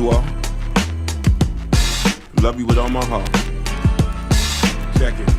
you all. Love you with all my heart. Check it.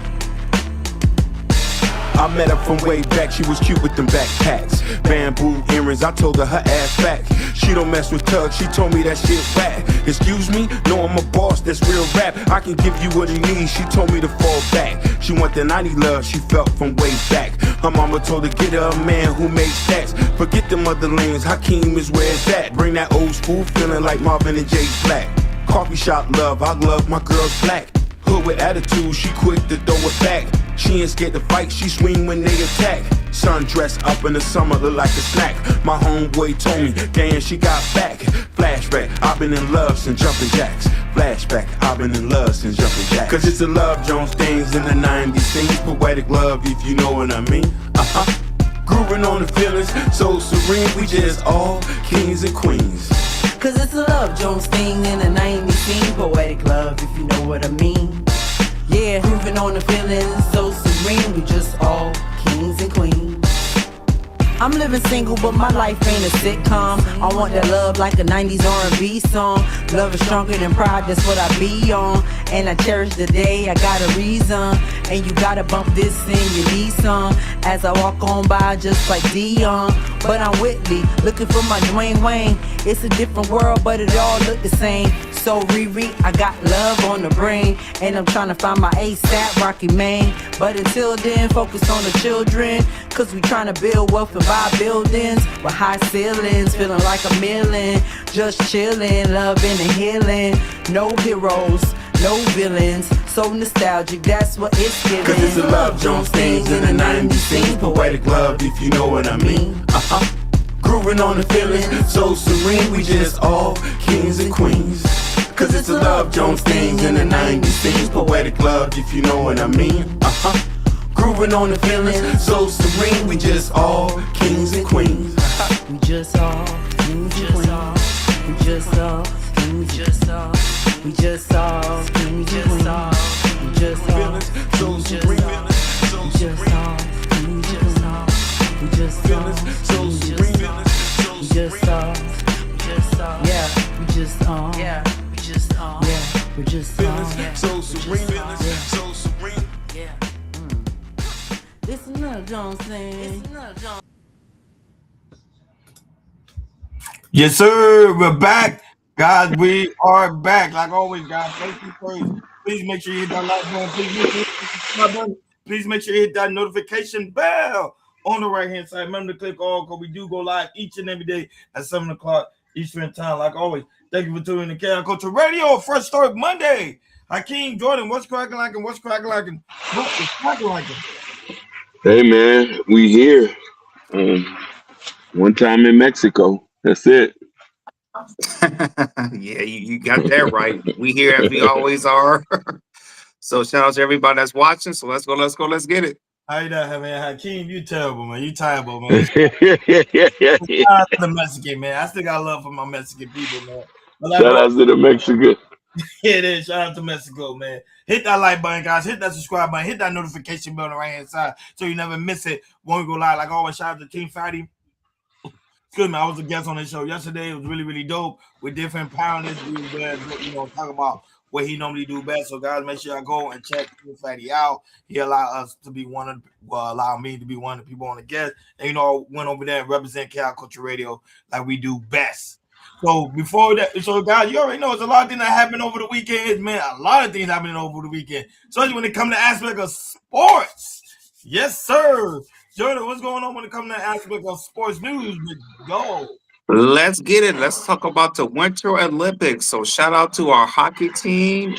I met her from way back, she was cute with them backpacks. Bamboo earrings, I told her ass back. She don't mess with thugs, she told me that shit whack. Excuse me? No, I'm a boss, that's real rap. I can give you what he needs, she told me to fall back. She want the 90 love she felt from way back. Her mama told her get her a man who makes stats. Forget them other lanes, Hakeem is where it's at. Bring that old school feeling like Marvin and Jay Black. Coffee shop love, I love my girls black. Hood with attitude, she quick to throw it back. She ain't scared to fight, she swing when they attack. Sun dressed up in the summer, look like a snack. My homeboy told me, damn, she got back. Flashback, I've been in love since jumping jacks. Flashback, I've been in love since jumping jacks. Cause it's the Love Jones things in the 90s. Sings poetic love, if you know what I mean. Grooving on the feelings, so serene. We just all kings and queens. Cause it's a Love Jones thing in the 90s scene. Poetic love, if you know what I mean. Yeah, grooving on the feelings, so serene. We just all kings and queens. I'm living single, but my life ain't a sitcom. I want that love like a 90s R&B song. Love is stronger than pride, that's what I be on. And I cherish the day, I got a reason. And you gotta bump this in your knee song. As I walk on by just like Dion. But I'm Whitley, looking for my Dwayne Wayne. It's a different world, but it all look the same. So Riri, I got love on the brain. And I'm trying to find my ASAP Rocky Main. But until then, focus on the children. Cause we trying to build wealth and buy buildings with high ceilings, feeling like a million. Just chilling, loving and healing. No heroes, no villains. So nostalgic, that's what it's giving. Cause it's the Love Jones things in the 90s scene. Poetic love, if you know what I mean. Grooving on the feelings, so serene. We just all kings and queens. Cause it's the Love Jones things in the 90s scene. Poetic love, if you know what I mean. Grooving on the feelings, so serene. We just all kings and queens. We just all kings and queens. We just all kings. We just all. We just all kings and queens. We just all. So serene. We just all kings and queens. We just all. So serene. We just all. Yeah. We just all. Yeah. We just all. Yeah. We just all. So serene. So serene. Yeah. It's another Jones thing. It's another Jones. Yes, sir. We're back. Guys, we are back. Like always, guys. Thank you first. Please make sure you hit that like button. Please make sure you hit that notification bell on the right-hand side. Remember to click all because we do go live each and every day at 7 o'clock Eastern time. Like always, thank you for tuning in to Chaos Culture Radio. Fresh Start Monday. Hakeem, Jordan, what's cracking like and what's cracking like and what is cracking like? Hey man, we here. One time in Mexico. That's it. Yeah, you got that right. We here as we always are. So shout out to everybody that's watching. So let's get it. How you doing, man? Hakeem, you terrible, man. You terrible, man. Yeah. Shout out to the Mexican, man. I still got love for my Mexican people, man. Shout out to the Mexican. Yeah, it is. Shout out to Mexico, man. Hit that like button, guys. Hit that subscribe button. Hit that notification bell on the right-hand side so you never miss it when we go live. Like always, shout out to Team Fatty. Excuse me, I was a guest on this show yesterday. It was really, really dope with different pounders. We were talk about what he normally do best. So, guys, make sure I go and check Team Fatty out. He allowed us to be allow me to be one of the people on the guest. And, went over there and represent Chaos Culture Radio like we do best. So before that, guys, you already know it's a lot of things that happened over the weekend, man. A lot of things happening over the weekend, especially when it comes to aspect of sports. Yes, sir. Jordan, what's going on when it comes to aspect of sports news? Go. Let's get it. Let's talk about the Winter Olympics. So shout out to our hockey team.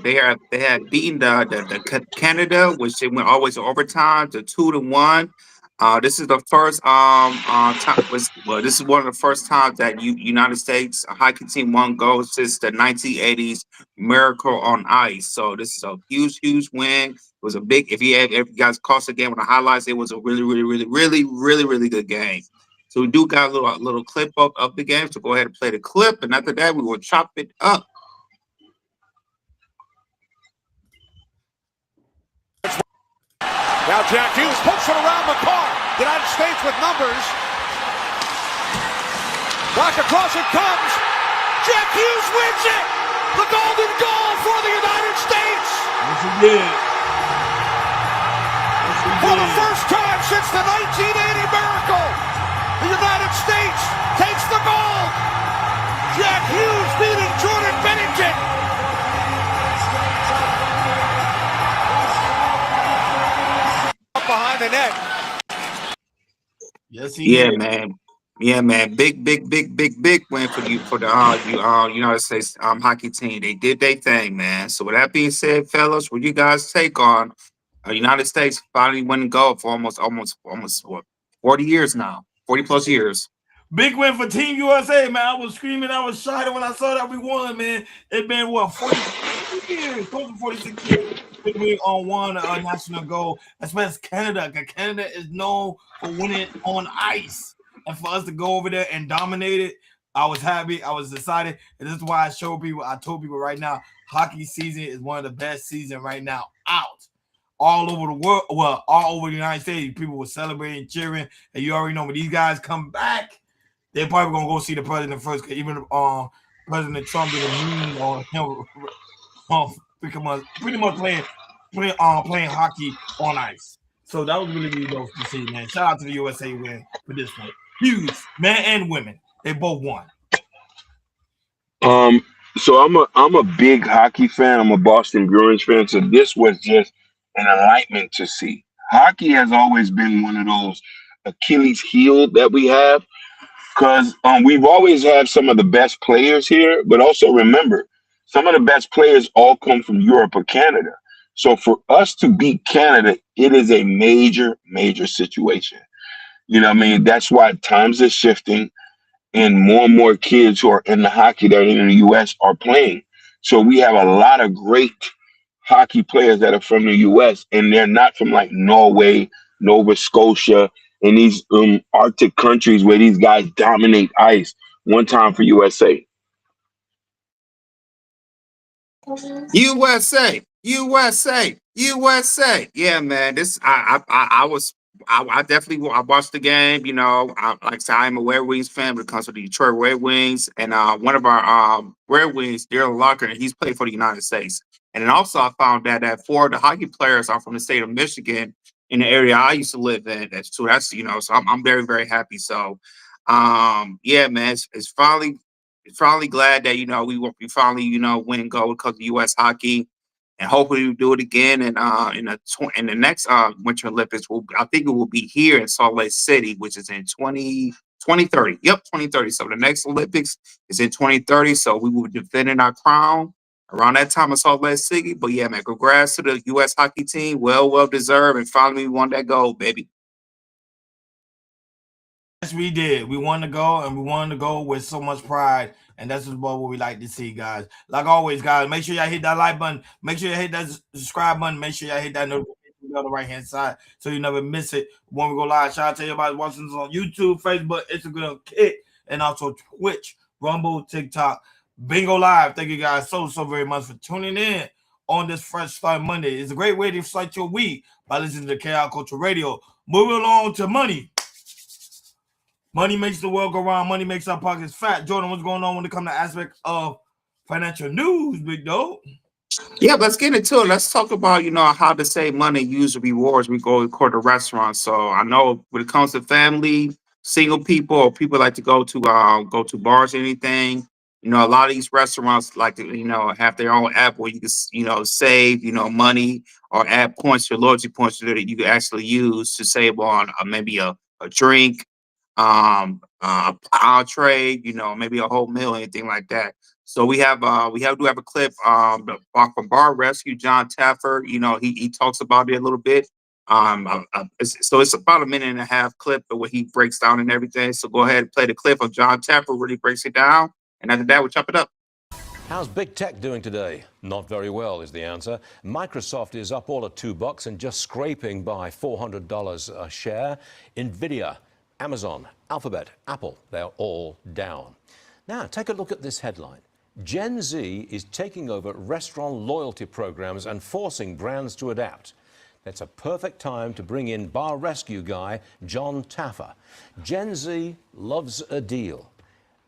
They had beaten the Canada, which they went always to overtime to 2-1. This is the first time. This is one of the first times that United States hockey team won gold since the 1980s Miracle on Ice. So this is a huge win. It was a big. If you guys caught the game with the highlights, it was a really good game. So we do got a little clip of the game. So go ahead and play the clip, and after that we will chop it up. Now Jack Hughes puts it around McCarr. United States with numbers. Back across it comes. Jack Hughes wins it! The golden goal for the United States! Yes, he did. For the first time since the 1980 miracle, the United States takes the gold! Jack Hughes beating Jordan Bennington! Behind the net. Yes, he Yeah, did. man. Yeah, man. Big win for the United States hockey team. They did their thing, man. So with that being said, fellas, what you guys take on United States finally winning gold for almost what 40 years now, 40 plus years. Big win for Team USA, man. I was screaming, I was shouting when I saw that we won, man. It's been what 46 years, close to 46 years. We on one national goal, especially Canada, because Canada is known for winning on ice. And for us to go over there and dominate it, I was happy, I was excited. And this is why I told people right now, hockey season is one of the best seasons right now out. All over the world, well, all over the United States, people were celebrating, cheering, and you already know when these guys come back, they're probably gonna go see the president first. Cause even President Trump did a meme on him, pretty much playing hockey on ice. So that was really dope to see, man. Shout out to the USA win for this one. Huge, men and women, they both won. So I'm a big hockey fan. I'm a Boston Bruins fan. So this was just an enlightenment to see. Hockey has always been one of those Achilles heel that we have because we've always had some of the best players here. But also remember, some of the best players all come from Europe or Canada. So for us to beat Canada, it is a major situation. You know what I mean? That's why times are shifting and more kids who are in the hockey that are in the US are playing. So we have a lot of great hockey players that are from the US and they're not from like Norway, Nova Scotia, and these Arctic countries where these guys dominate ice. One time for USA. USA. Yeah, man. This I definitely watched the game. You know, like I said, I'm a Red Wings fan when it comes to the Detroit Red Wings, and one of our Red Wings, Darryl Locker, he's played for the United States. And then also I found that 4 of the hockey players are from the state of Michigan in the area I used to live in. That's so I'm very happy. So yeah, man, it's finally glad that we finally win gold because of U.S. hockey, and hopefully we do it again. And in the next Winter Olympics, I think it will be here in Salt Lake City, which is in 2030. Yep, 2030. So the next Olympics is in 2030. So we will be defending our crown around that time in Salt Lake City. But yeah, man, congrats to the U.S. hockey team. Well deserved, and finally we won that gold, baby. Yes, we did. We wanted to go, and we wanted to go with so much pride. And that's what we like to see, guys. Like always, guys, make sure y'all hit that like button. Make sure you hit that subscribe button. Make sure y'all hit that notification bell on the right-hand side so you never miss it when we go live. Shout out to everybody watching us on YouTube, Facebook, Instagram, Kick, and also Twitch, Rumble, TikTok, Bingo Live. Thank you guys so very much for tuning in on this fresh start Monday. It's a great way to start your week by listening to KR Culture Radio. Moving along to money. Money makes the world go round. Money makes our pockets fat. Jordan, what's going on when it comes to aspects of financial news, big dog? Yeah, let's get into it. Let's talk about, how to save money, use rewards. We go to restaurants. So I know when it comes to family, single people, or people like to go to bars or anything, a lot of these restaurants like to, have their own app where you can, save, money or add points, your loyalty points that you can actually use to save on maybe a drink, entree, maybe a whole meal, anything like that. So we do have a clip from Bar Rescue, John Taffer. He talks about it a little bit. It's about a minute and a half clip where he breaks down and everything. So go ahead and play the clip of John Taffer, really breaks it down. And after that, we'll chop it up. How's big tech doing today? Not very well is the answer. Microsoft is up all at $2 and just scraping by $400 a share. Nvidia, Amazon, Alphabet, Apple, they're all down. Now, take a look at this headline. Gen Z is taking over restaurant loyalty programs and forcing brands to adapt. That's a perfect time to bring in Bar Rescue guy John Taffer. Gen Z loves a deal.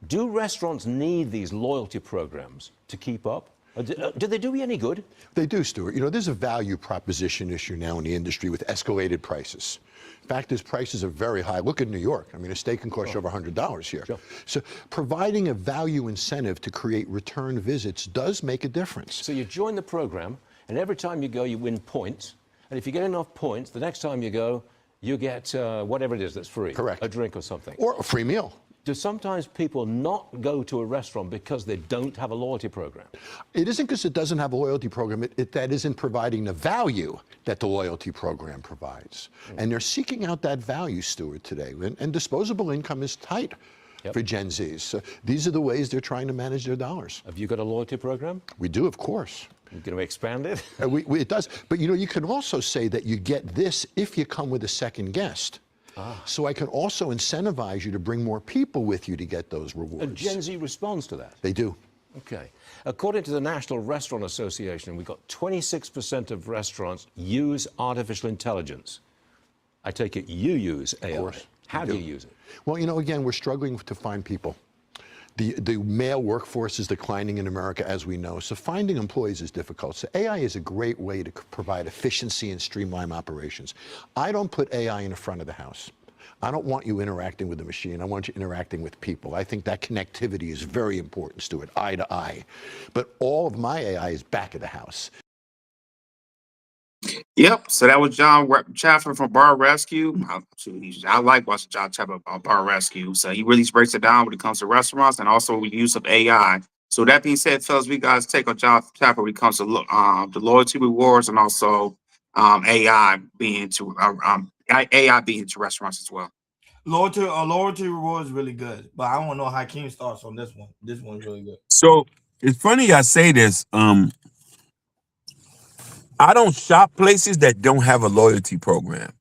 Do restaurants need these loyalty programs to keep up? Do they do you any good? They do, Stuart. You know, there's a value proposition issue now in the industry with escalated prices. Fact is, prices are very high. Look at New York. I mean, a steak can cost you over $100 here. Sure. So providing a value incentive to create return visits does make a difference. So you join the program, and every time you go, you win points. And if you get enough points, the next time you go, you get whatever it is that's free. Correct. A drink or something. Or a free meal. Do sometimes people not go to a restaurant because they don't have a loyalty program? It isn't because it doesn't have a loyalty program. That isn't providing the value that the loyalty program provides. And they're seeking out that value, Stuart, today. And disposable income is tight for Gen Zs. So these are the ways they're trying to manage their dollars. Have you got a loyalty program? We do, of course. You're going to expand it? It does. But, you know, you can also say that you get this if you come with a second guest. So I can also incentivize you to bring more people with you to get those rewards. And Gen Z responds to that? They do. Okay. According to the National Restaurant Association, we've got 26% of restaurants use artificial intelligence. I take it you use AI. Of course. How do you use it? Well, you know, again, we're struggling to find people. The male workforce is declining in America, as we know, so finding employees is difficult. So AI is a great way to provide efficiency and streamline operations. I don't put AI in the front of the house. I don't want you interacting with the machine. I want you interacting with people. I think that connectivity is very important, Stuart, eye to eye. But all of my AI is back of the house. Yep. So that was John Chaffin from Bar Rescue. I like watching John Chaffin about Bar Rescue. So he really breaks it down when it comes to restaurants and also with the use of AI. So that being said, fellas, we guys take on John Chaffin when it comes to the loyalty rewards and also AI being to restaurants as well. Loyalty reward is really good, but I don't know how Hakeem starts on this one. This one's really good. So it's funny I say this. I don't shop places that don't have a loyalty program.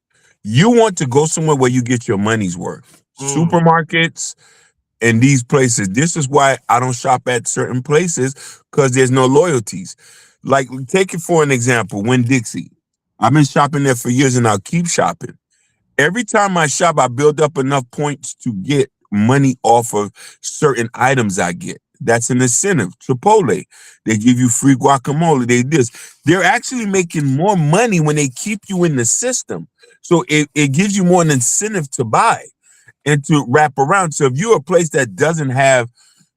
You want to go somewhere where you get your money's worth. Supermarkets and these places. This is why I don't shop at certain places, because there's no loyalties. Like, take it for an example, Winn-Dixie. I've been shopping there for years and I'll keep shopping. Every time I shop, I build up enough points to get money off of certain items I get. That's an incentive. Chipotle, they give you free guacamole. They're actually making more money when they keep you in the system. So it gives you more an incentive to buy and to wrap around. So if you're a place that doesn't have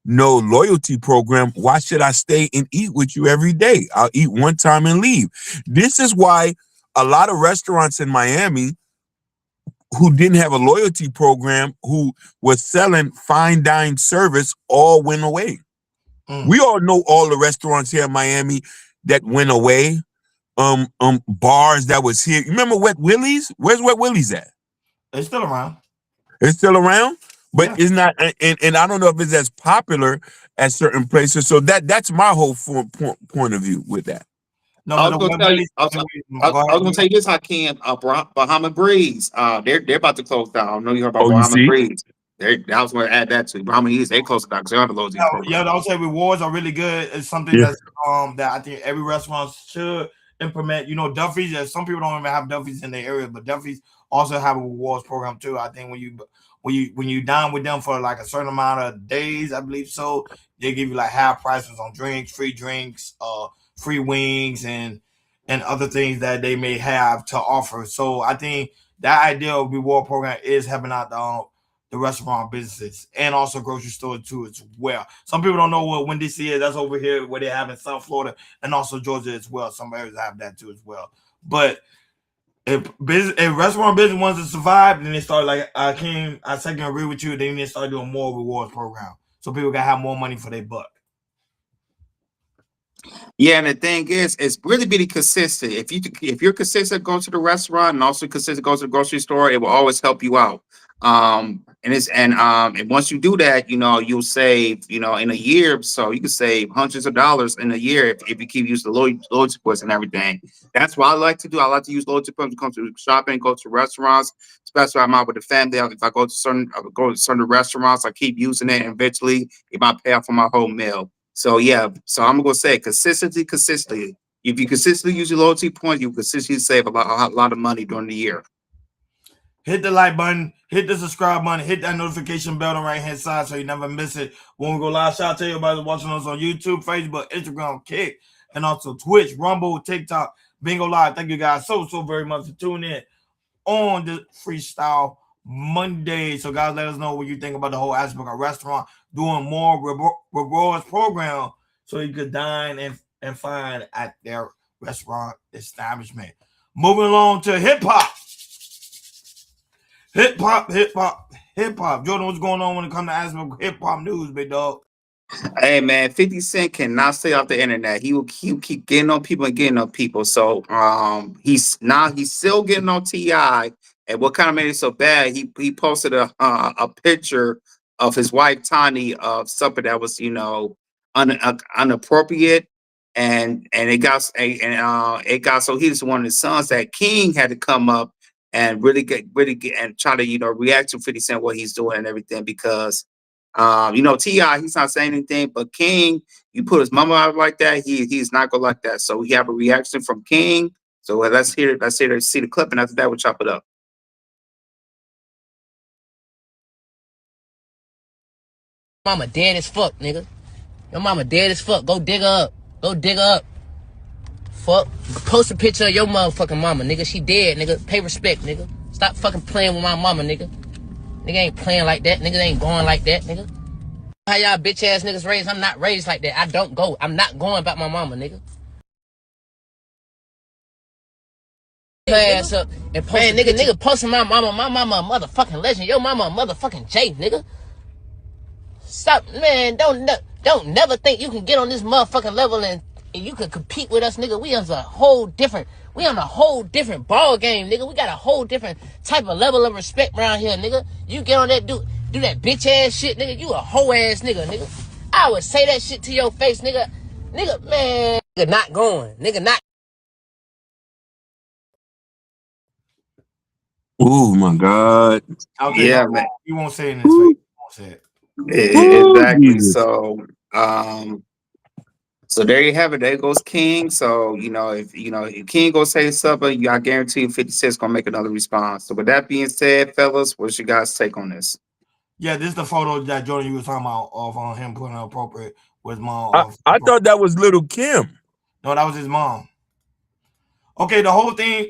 no loyalty program, why should I stay and eat with you every day? I'll eat one time and leave. This is why a lot of restaurants in Miami who didn't have a loyalty program, who was selling fine dine service, all went away. We all know all the restaurants here in Miami that went away. Bars that was here. You remember Wet Willie's? Where's Wet Willie's at? It's still around. It's still around, but it's not. And I don't know if it's as popular at certain places. So that's my whole point of view with that. No, I was going to tell you this, Hakeem. Bahama Breeze. They're about to close down. I know you heard about Bahama Breeze. I was going to add that to Bahama Breeze. They closed down because they have a loyalty program. Yeah, I would say rewards are really good. It's something that's that I think every restaurant should implement. You know, Duffy's. Some people don't even have Duffy's in their area, but Duffy's also have a rewards program too. I think when you dine with them for like a certain amount of days, I believe so, they give you like half prices on drinks, free wings, and other things that they may have to offer. So I think that ideal reward program is helping out the restaurant businesses and also grocery stores too as well. Some people don't know what Winn-Dixie is. That's over here where they have in South Florida and also Georgia as well. Some areas have that too as well. But if restaurant business wants to survive, then they start I second agree with you. They need to start doing more rewards program so people can have more money for their buck. Yeah, and the thing is, it's really consistent. If you're consistent, go to the restaurant and also consistent, go to the grocery store, it will always help you out. And once you do that, you'll save, in a year, so you can save hundreds of dollars in a year if you keep using the loyalty points and everything. That's what I like to do. I like to use loyalty points to come to shopping, go to restaurants, especially when I'm out with the family. If I go to certain restaurants, I keep using it, and eventually it might pay off for my whole meal. So yeah, so I'm gonna say consistently. If you consistently use your loyalty points, you consistently save a lot of money during the year. Hit the like button, hit the subscribe button, hit that notification bell on the right hand side so you never miss it when we go live. Shout out to everybody watching us on YouTube, Facebook, Instagram, Kick, and also Twitch, Rumble, TikTok, Bingo Live. Thank you guys so very much for tuning in on the Freestyle Monday. So guys, let us know what you think about the whole aspect of restaurant, doing more rewards program so you could dine and find at their restaurant establishment. Moving along to hip hop. Hip hop. Jordan, what's going on when it comes to aspect of hip hop news, big dog? Hey man, 50 Cent cannot stay off the internet. He will keep getting on people and getting on people. So he's still getting on T.I. And what kind of made it so bad? He posted a picture of his wife Tani of something that was inappropriate, and it got so he was one of the sons that King had to come up and really get and try to react to 50 Cent what he's doing and everything, because T.I. he's not saying anything, but King, you put his mama out like that, he's not gonna like that. So we have a reaction from King. So let's see the clip, and after that we'll chop it up. Mama dead as fuck, nigga. Your mama dead as fuck. Go dig her up. Go dig her up. Fuck. Post a picture of your motherfucking mama, nigga. She dead, nigga. Pay respect, nigga. Stop fucking playing with my mama, nigga. Nigga ain't playing like that. Nigga ain't going like that, nigga. How y'all bitch ass niggas raised? I'm not raised like that. I don't go. I'm not going about my mama, nigga. Ass up and post nigga posting my mama a motherfucking legend. Your mama a motherfucking J, nigga. Stop, man. Don't never think you can get on this motherfucking level and you can compete with us, nigga. We on a whole different ball game, nigga. We got a whole different type of level of respect around here, nigga. You get on that do that bitch ass shit, nigga. You a hoe ass nigga, nigga. I would say that shit to your face, nigga. Nigga, man, nigga not going, nigga not. Oh my God. Yeah, man. You won't say it in his face. You won't say it. Exactly. Jesus. So there you have it. There goes King. So if King goes say something, I guarantee you 50 Cent's gonna make another response. So with that being said, fellas, what's your guys' take on this? Yeah, this is the photo that Jordan you was talking about of him putting appropriate with his mom. I thought that was Little Kim. No, that was his mom. Okay, the whole thing.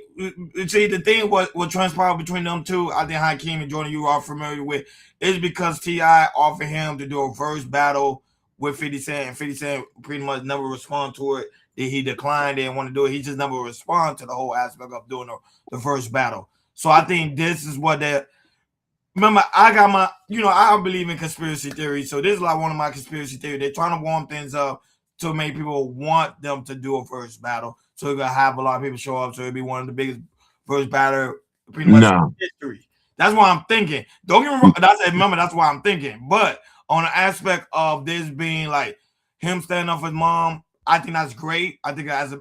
See, the thing what transpired between them two, I think Hakeem and Jordan you are familiar with, is because T.I. offered him to do a verse battle with 50 Cent, and 50 Cent pretty much never respond to it. He declined, didn't want to do it. He just never respond to the whole aspect of doing the verse battle. So I think this is what they're. Remember, I got my, I believe in conspiracy theories. So this is like one of my conspiracy theories. They're trying to warm things up to make people want them to do a verse battle. So you're going to have a lot of people show up. So it'll be one of the biggest verse battle pretty much in history. That's what I'm thinking. Don't get me wrong. Remember, that's what I'm thinking. But on the aspect of this being like him standing up for his mom, I think that's great. I think as a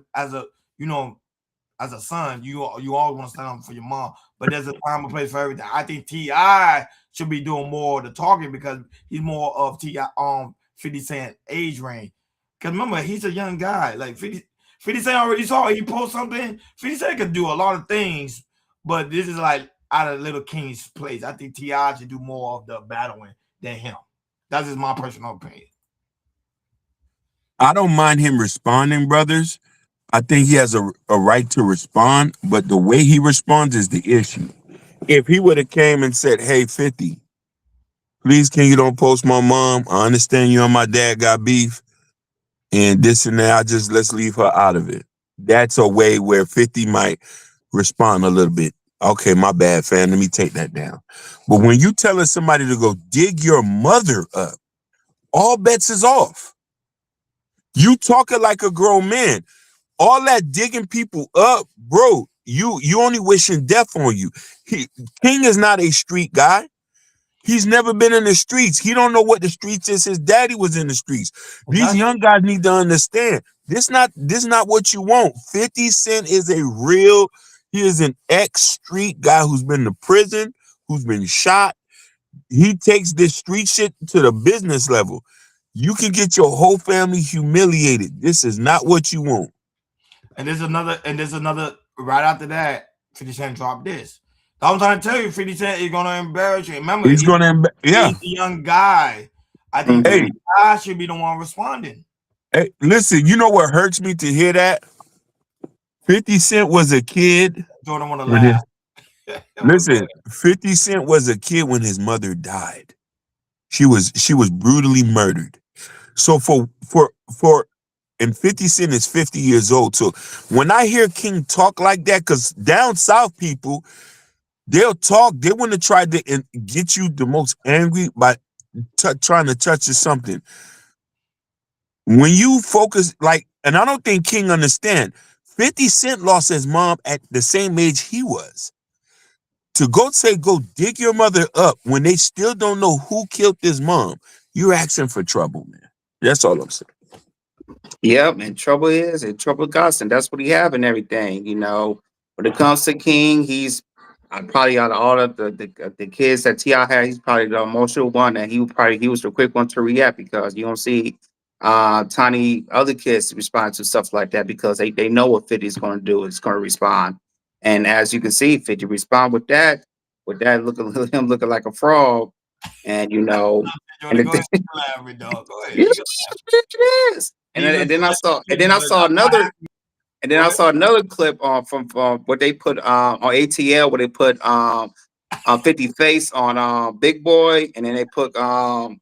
son, you always want to stand up for your mom, but there's a time and place for everything. I think T.I. should be doing more of the talking because he's more of T.I. 50 Cent age range. Because remember, he's a young guy. Like 50 Cent already saw it. He post something. 50 Cent could do a lot of things, but this is like out of Little King's place. I think T.I. should do more of the battling than him. That's just my personal opinion. I don't mind him responding, brothers. I think he has a right to respond, but the way he responds is the issue. If he would have came and said, "Hey, 50, please, can you don't post my mom? I understand you and my dad got beef, and this and that. Let's leave her out of it." That's a way where 50 might respond a little bit. Okay, my bad, fam. Let me take that down. But when you telling somebody to go dig your mother up, all bets is off. You talking like a grown man. All that digging people up, bro, you only wishing death on you. King is not a street guy. He's never been in the streets. He don't know what the streets is. His daddy was in the streets. These young guys need to understand. This not what you want. 50 Cent is he is an ex-street guy who's been to prison, who's been shot. He takes this street shit to the business level. You can get your whole family humiliated. This is not what you want. And there's another right after that, 50 Cent dropped this. I'm trying to tell you, 50 Cent is gonna embarrass you. Remember, He's gonna, yeah. he's a young guy. I think Hey, I should be the one responding. hey, listen, you know what hurts me to hear that? 50 Cent was a kid. Jordan want to When laugh. listen, 50 Cent was a kid when his mother died. She was brutally murdered. So and 50 Cent is 50 years old. So when I hear King talk like that, because down south people, they'll talk, they want to try to get you the most angry by trying to touch you something. When you focus, like, and I don't think King understand, 50 Cent lost his mom at the same age he was. To go dig your mother up when they still don't know who killed his mom, you're asking for trouble, man. That's all I'm saying. Yep, and trouble Gus, and that's what he have and everything. You know, when it comes to King, he's probably out of all of the kids that Ti had, he's probably the emotional one, and he was the quick one to react because you don't see tiny other kids respond to stuff like that because they know what 50 is going to do. It's going to respond, and as you can see, 50 respond with that looking him looking like a frog, and you know, and Jordan, the go ahead, laugh, me, dog. Go ahead. yes, it is. And then I saw another clip from what they put on ATL where they put 50 face on Big Boy, and then they put Little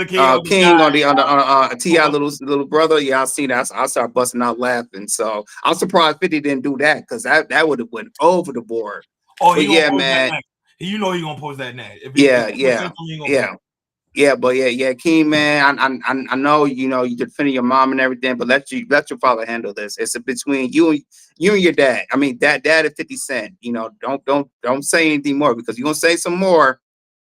kid, King on the T.I. little brother. Yeah, I seen that. I started busting out laughing. So I'm surprised 50 didn't do that because that would have went over the board. Oh, but he yeah, gonna post man. that next. You know he gonna post that next. Yeah, King, man, I know you know you defending your mom and everything, but let your father handle this. It's between you and your dad. I mean, dad and 50 Cent. You know, don't say anything more because you're gonna say some more.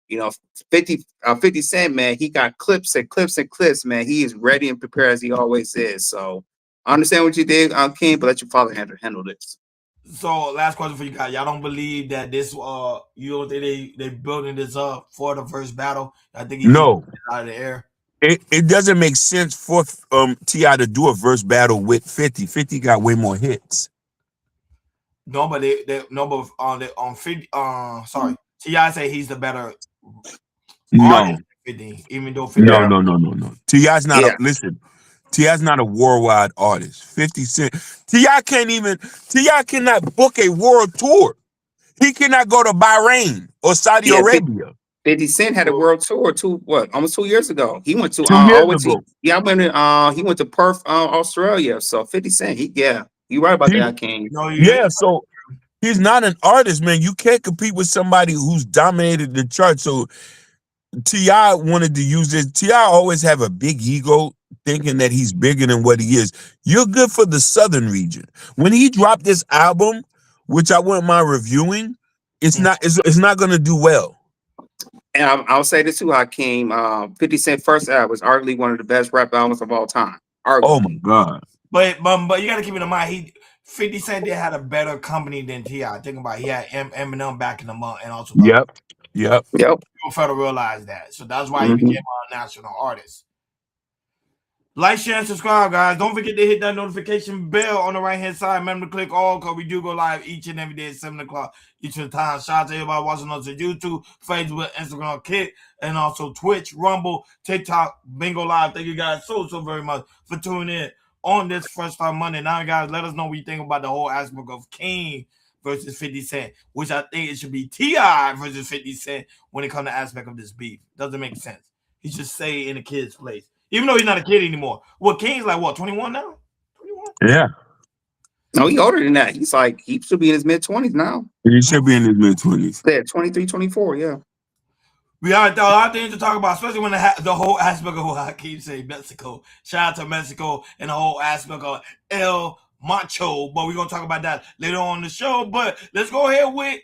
You know, 50 Cent, man, he got clips and clips and clips, man. He is ready and prepared as he always is. So I understand what you did, King, but let your father handle this. So last question for you guys. Y'all don't believe that this you don't think they building this up for the first battle? I think he just No, out of the air. it doesn't make sense for T.I. to do a verse battle with 50. 50 got way more hits. No, but on 50 sorry. T.I. say he's the better No, artist than 50, even though 50 no. T.I.'s not listen. T.I.'s not a worldwide artist. 50 Cent. T.I. cannot book a world tour. He cannot go to Bahrain or Saudi Arabia. 50 Cent had a world tour almost 2 years ago. He went to 2 years ago. he went to Perth, Australia. So 50 Cent, you right about that, King. So he's not an artist, man. You can't compete with somebody who's dominated the chart. So T.I. wanted to use this. T.I. always have a big ego, thinking that he's bigger than what he is. You're good for the southern region. When he dropped this album, which I wouldn't mind reviewing, it's not gonna do well. And I'll say this too, Hakeem. 50 Cent first album was arguably one of the best rap albums of all time. Arguably. Oh my God. But you gotta keep in mind 50 Cent did had a better company than T.I. Think about it. He had Eminem backing him up and also Yep. People fail to realize that. So that's why he became a national artist. Like, share, and subscribe, guys. Don't forget to hit that notification bell on the right-hand side. Remember to click all because we do go live each and every day at 7 o'clock each of the time. Shout out to everybody watching us on YouTube, Facebook, Instagram, Kick, and also Twitch, Rumble, TikTok, Bingo Live. Thank you guys so very much for tuning in on this First Time Monday. Now, guys, let us know what you think about the whole aspect of King versus 50 Cent, which I think it should be T.I. versus 50 Cent when it comes to aspect of this beef. Doesn't make sense. He should stay in a kid's place. Even though he's not a kid anymore. Well, King's like, what, 21 now? 21? Yeah. No, he's older than that. He should be in his mid-20s now. He should be in his mid-20s. Yeah, 23, 24, yeah. We have a lot of things to talk about, especially when the whole aspect of what I keep saying, Mexico. Shout out to Mexico and the whole aspect of El Mencho. But we're going to talk about that later on in the show. But let's go ahead with,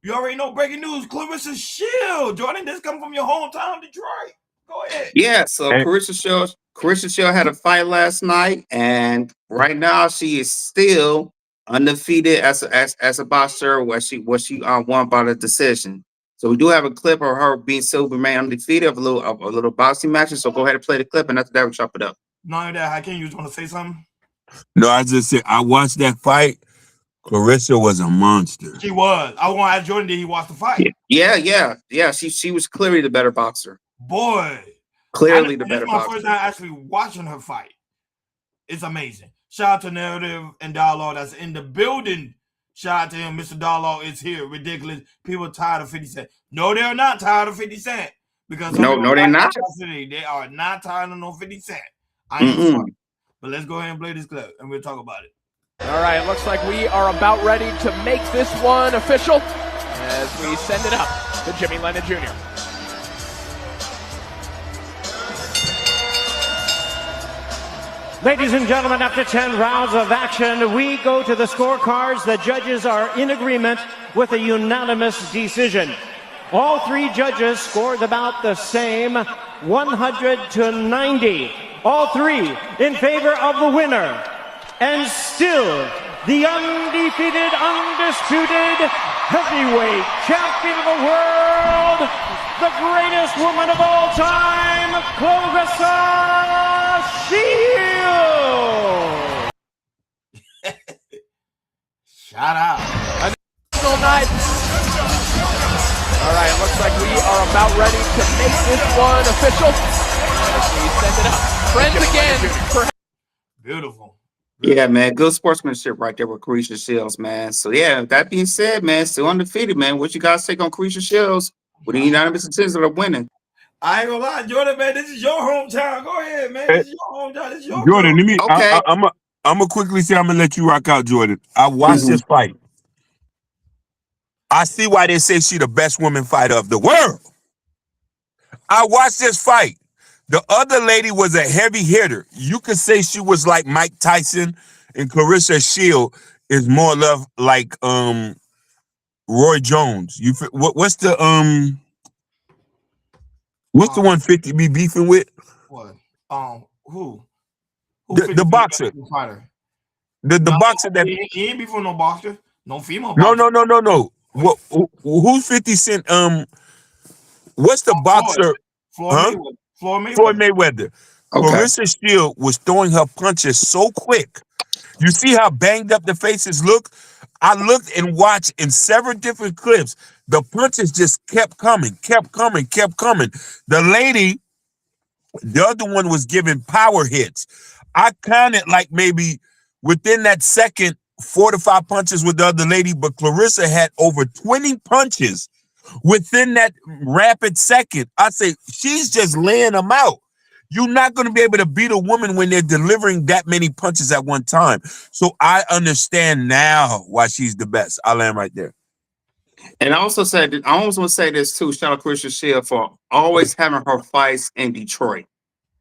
you already know, breaking news. Clarissa Shield. Jordan, this comes from your hometown, Detroit. Go ahead. Yeah, so Clarissa Shield had a fight last night, and right now she is still undefeated as a boxer where she won by the decision. So we do have a clip of her being still remain undefeated of a little boxing match. So go ahead and play the clip, and after that we chop it up. Not that, Hakeem, you just want to say something? No, I just said I watched that fight. Clarissa was a monster. She was. I want to ask Jordan, did he watch the fight? Yeah. She was clearly the better boxer. Boy. Clearly the This better is my boxer. first time actually watching her fight. It's amazing. Shout out to Narrative and Dialogue that's in the building. Shout out to him. Mr. Dialogue is here. Ridiculous. People are tired of 50 Cent. No, they're not tired of 50 Cent. Because No, they're not. They are not tired of no 50 Cent. I ain't sorry. But let's go ahead and play this clip and we'll talk about it. All right, looks like we are about ready to make this one official as we send it up to Jimmy Lennon Jr. Ladies and gentlemen, after 10 rounds of action, we go to the scorecards. The judges are in agreement with a unanimous decision. All three judges scored about the same, 100 to 90. All three in favor of the winner. And still, the undefeated, undisputed heavyweight champion of the world, the greatest woman of all time, Clarissa Shields. Shout out. National night. All right, looks like we are about ready to make this one official as we send it up. Friends again. Beautiful. Yeah, man. Good sportsmanship right there with Clarissa Shields, man. So, yeah, that being said, man, still undefeated, man. What you guys take on Clarissa Shields with the unanimous decision of winning? I ain't gonna lie, Jordan, man. This is your hometown. Go ahead, man. This is your hometown. This is your Jordan, girl. let me. Okay. I'm gonna quickly say I'm gonna let you rock out, Jordan. I watched this fight. I see why they say she the best woman fighter of the world. I watched this fight. The other lady was a heavy hitter. You could say she was like Mike Tyson, and Clarissa Shields is more love like Roy Jones. What's the 150 be beefing with? What? Who? The boxer. Fighter? The boxer that he ain't before no boxer. No female No, boxer. no. Who's 50 Cent? What's the boxer? Floyd Mayweather. Okay. Clarissa Shields was throwing her punches so quick. You see how banged up the faces look? I looked and watched in several different clips. The punches just kept coming. The lady, the other one was giving power hits. I counted like maybe within that second 4 to 5 punches with the other lady, but Clarissa had over 20 punches within that rapid second. I say she's just laying them out. You're not going to be able to beat a woman when they're delivering that many punches at one time. So I understand now why she's the best. I'll land right there. And I also said, I almost want to say this too. Shout out Clarissa Shields for always having her fights in Detroit.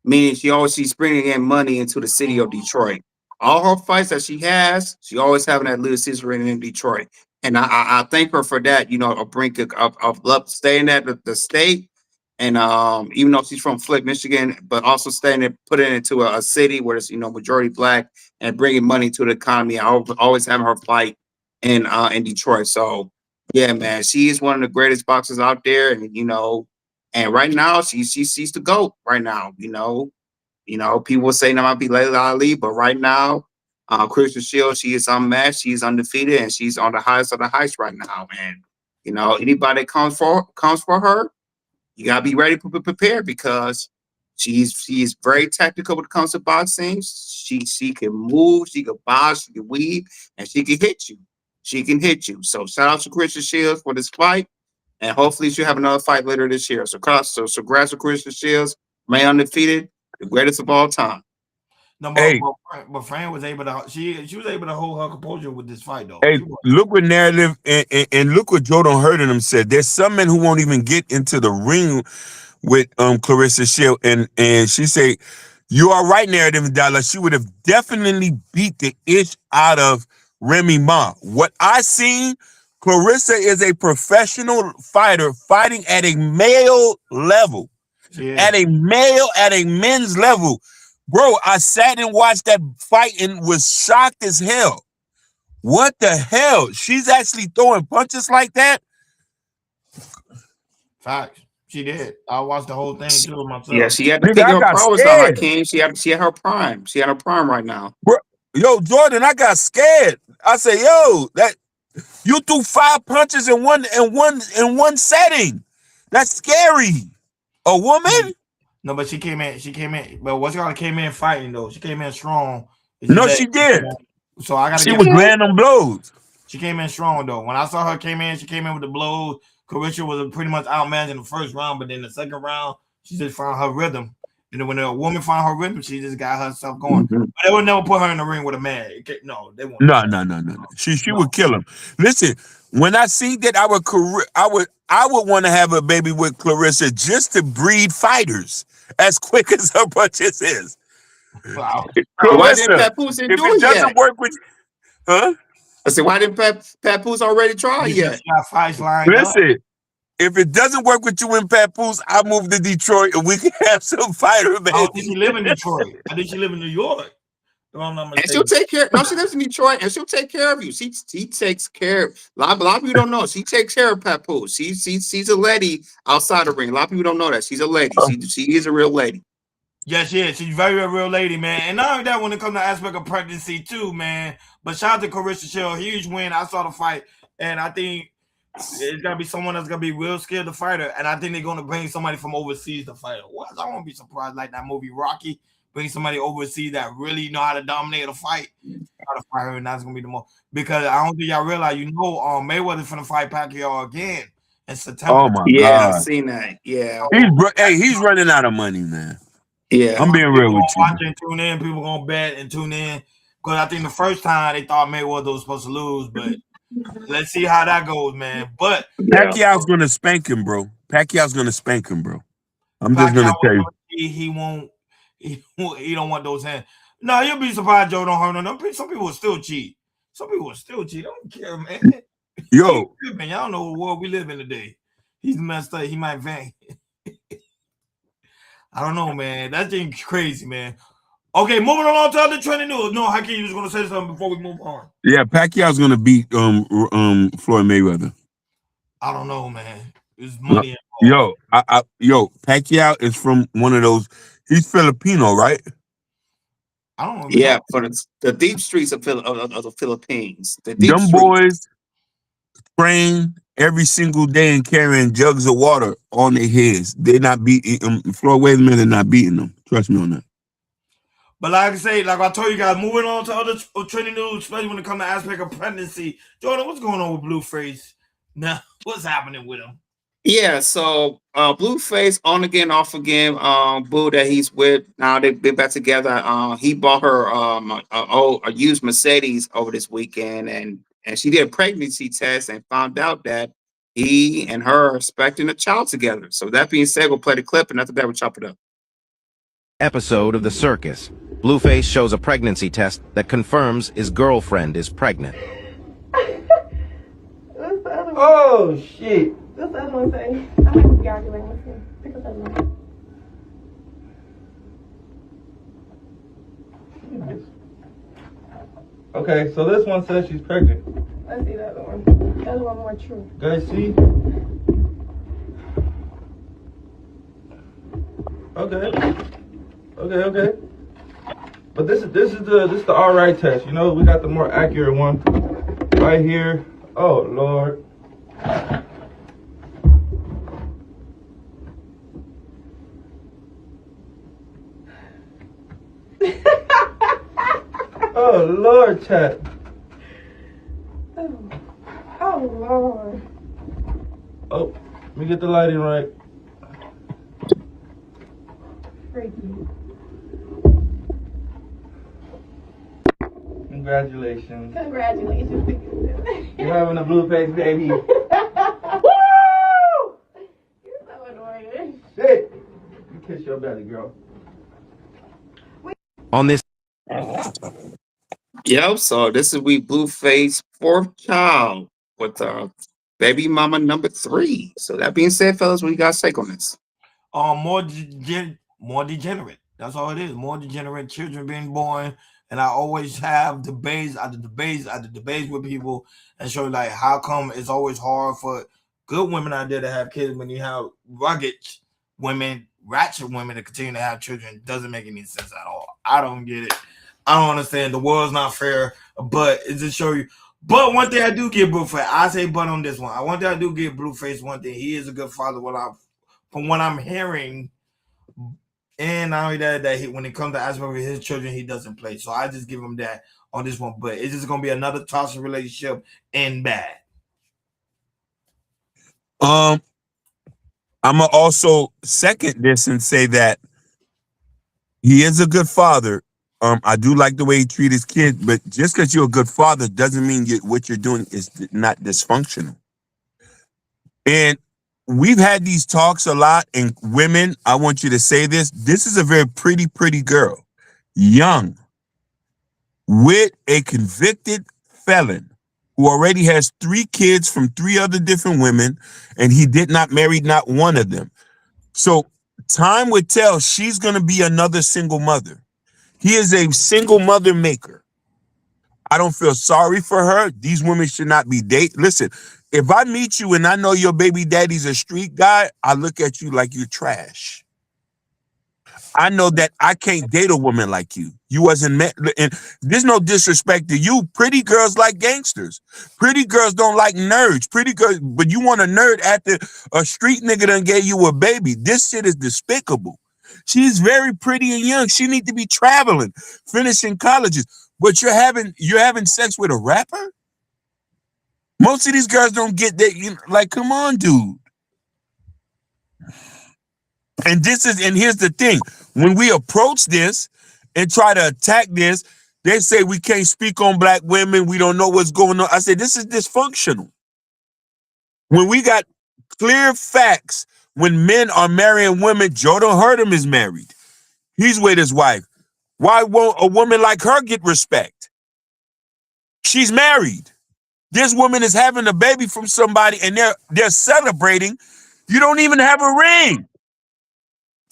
Meaning she's bringing in money into the city of Detroit. All her fights that she has, she always having that little sister in Detroit. And I thank her for that, a brink of love, staying at the state. And even though she's from Flint, Michigan, but also staying and putting it into a city where it's, majority Black and bringing money to the economy. I always having her fight in Detroit. So, yeah, man, she is one of the greatest boxers out there. And, and right now she's the GOAT right now, people say that might be Layla Ali, but right now, Clarissa Shields, she is unmatched, she's undefeated, and she's on the highest of the heights right now. And anybody that comes for her, you gotta be ready to prepare because she's very tactical when it comes to boxing. She can move, she can box, she can weave, and she can hit you. So shout out to Clarissa Shields for this fight, and hopefully she'll have another fight later this year. So congrats to Clarissa Shields, man, undefeated, the greatest of all time. No, but Fran was able to. She was able to hold her composure with this fight, though. Hey, look what Narrative and look what Joe Don't Hurt him said. There's some men who won't even get into the ring with Clarissa Shields, and she say, "You are right, Narrative Dollar. She would have definitely beat the ish out of Remy Ma. What I seen, Clarissa is a professional fighter fighting at a male level, at a men's level." Bro, I sat and watched that fight and was shocked as hell. What the hell? She's actually throwing punches like that? Facts. She did. I watched the whole thing too myself. Yeah, she had to figure her prowess out, Hakeem. She had her prime. She had her prime right now. Yo, Jordan, I got scared. I said, yo, that you threw 5 punches in one setting. That's scary. A woman? No, but she came in. But what's called came in fighting though. She came in strong. It's just No, that, she did. so I gotta She give was her. laying them blows. She came in strong though. When I saw her she came in with the blows. Carisha was pretty much outmatched in the first round, but then the second round, she just found her rhythm. And then when a woman found her rhythm, she just got herself going. Mm-hmm. But they would never put her in the ring with a man. No, they won't. No. She would kill him. Listen, when I see that I would want to have a baby with Clarissa just to breed fighters as quick as her punches is. Wow. Why didn't Clarissa, Papoose do if it it yet? doesn't work with huh? I said, why didn't Papoose already try yet? She got fights lined up. Listen, if it doesn't work with you in Papoose, I'll move to Detroit and we can have some fighter baby. I don't think she live in Detroit. I think she live in New York. And she'll take care. No, she lives in Detroit, and she'll take care of you. She takes care. A lot of people don't know. She takes care of Papoose. She's a lady outside the ring. A lot of people don't know that she's a lady. She is a real lady. Yes, yeah, she's very a real lady, man. And not only that, when it comes to aspect of pregnancy too, man. But shout out to Carisha Shield, huge win. I saw the fight, and I think it's gonna be someone that's gonna be real scared to fight her. And I think they're gonna bring somebody from overseas to fight her. What? I won't be surprised, like that movie Rocky. Bring somebody overseas that really know how to dominate a fight, how to fight her, and that's gonna be the most. Because I don't think y'all realize, Mayweather's gonna fight Pacquiao again in September. Oh my Yeah, God. I've seen that. Yeah. He's running out of money, man. Yeah. I'm being real with you. Watch and tune in. People gonna bet and tune in. Because I think the first time they thought Mayweather was supposed to lose, but let's see how that goes, man. But Pacquiao's gonna spank him, bro. Pacquiao's gonna spank him, bro. I'm just gonna tell you. He won't. He don't want those hands. No, you'll be surprised Joe don't hurt him. Some people will still cheat. Some people will still cheat. I don't care, man. Yo, y'all know the world we live in today. He's messed up. He might vang. I don't know, man. That thing crazy, man. Okay, moving along to other trending news. No, Hakeem, you was gonna say something before we move on. yeah, Pacquiao's gonna beat Floyd Mayweather. I don't know, man. There's money involved. Pacquiao is from one of those. He's Filipino, right? I don't know. Yeah, for the deep streets of the Philippines. The deep Them streets. boys train every single day and carrying jugs of water on their heads. They're not beating Floyd Mayweather. They're not beating them. Trust me on that. But like I say, like I told you guys, moving on to other trending news, especially when it comes to aspect of pregnancy. Jordan, what's going on with Blueface? Now, what's happening with him? Yeah, so Blueface on again, off again. Boo that he's with now. They've been back together. He bought her a used Mercedes over this weekend, and she did a pregnancy test and found out that he and her are expecting a child together. So that being said, we'll play the clip, and after that, we'll chop it up. Episode of The Circus. Blueface shows a pregnancy test that confirms his girlfriend is pregnant. Oh shit! What's the other one say? I might be arguing with him. Pick up that one. Okay, so this one says she's pregnant. Let's see the other one. The other one more true. Guys, see? Okay. But this is the alright test. You know, we got the more accurate one right here. Oh Lord. Oh Lord, chat. Oh Lord. Oh, let me get the lighting right. Freaky. Congratulations. Congratulations. You're having a Blueface baby. Woo! You're so annoying. Shit. You kiss your belly, girl. On this. Yep. So this is Blueface fourth child with baby mama number 3. So that being said, fellas, what do you guys take on this? More degenerate. That's all it is. More degenerate children being born. And I always have debates after debates with people and show like how come it's always hard for good women out there to have kids when you have rugged women, ratchet women to continue to have children. It doesn't make any sense at all. I don't get it. I don't understand. The world's not fair, but it just show you. But one thing I do give Blueface, I say but on this one. One thing I do give Blueface one thing. He is a good father. From what I'm hearing, and not only that when it comes to aspect of his children, he doesn't play. So I just give him that on this one. But it's just gonna be another toxic relationship and bad. I'm gonna also second this and say that he is a good father. I do like the way he treats his kids, but just because you're a good father doesn't mean what you're doing is not dysfunctional. And we've had these talks a lot, and women, I want you to say this. This is a very pretty girl, young, with a convicted felon who already has 3 kids from 3 other different women, and he did not marry not one of them. So time would tell she's going to be another single mother. He is a single mother maker. I don't feel sorry for her. These women should not be dating. Listen, if I meet you and I know your baby daddy's a street guy, I look at you like you're trash. I know that I can't date a woman like you. You wasn't meant, and there's no disrespect to you. Pretty girls like gangsters. Pretty girls don't like nerds. Pretty girls, but you want a nerd after a street nigga done gave you a baby. This shit is despicable. She's very pretty and young. She need to be traveling, finishing colleges. But you're having sex with a rapper? Most of these girls don't get that. Like, come on, dude. And here's the thing. When we approach this and try to attack this, they say we can't speak on black women. We don't know what's going on. I say this is dysfunctional. When we got clear facts, when men are marrying women, Jordan Hurtem is married. He's with his wife. Why won't a woman like her get respect? She's married. This woman is having a baby from somebody and they're celebrating. You don't even have a ring.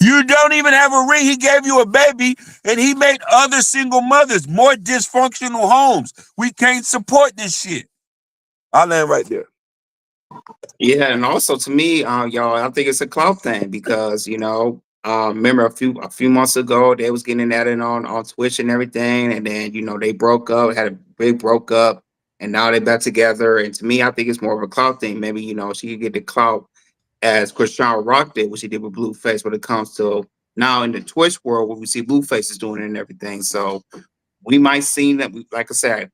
You don't even have a ring. He gave you a baby and he made other single mothers more dysfunctional homes. We can't support this shit. I'll land right there. Yeah, and also to me, y'all, I think it's a clout thing because remember a few months ago they was getting at it on Twitch and everything, and then they broke up, had a big broke up, and now they're back together. And to me, I think it's more of a clout thing. Maybe she could get the clout as Christian Rock did, what she did with Blueface when it comes to now in the Twitch world, what we see Blueface is doing and everything. So we might see that, like I said,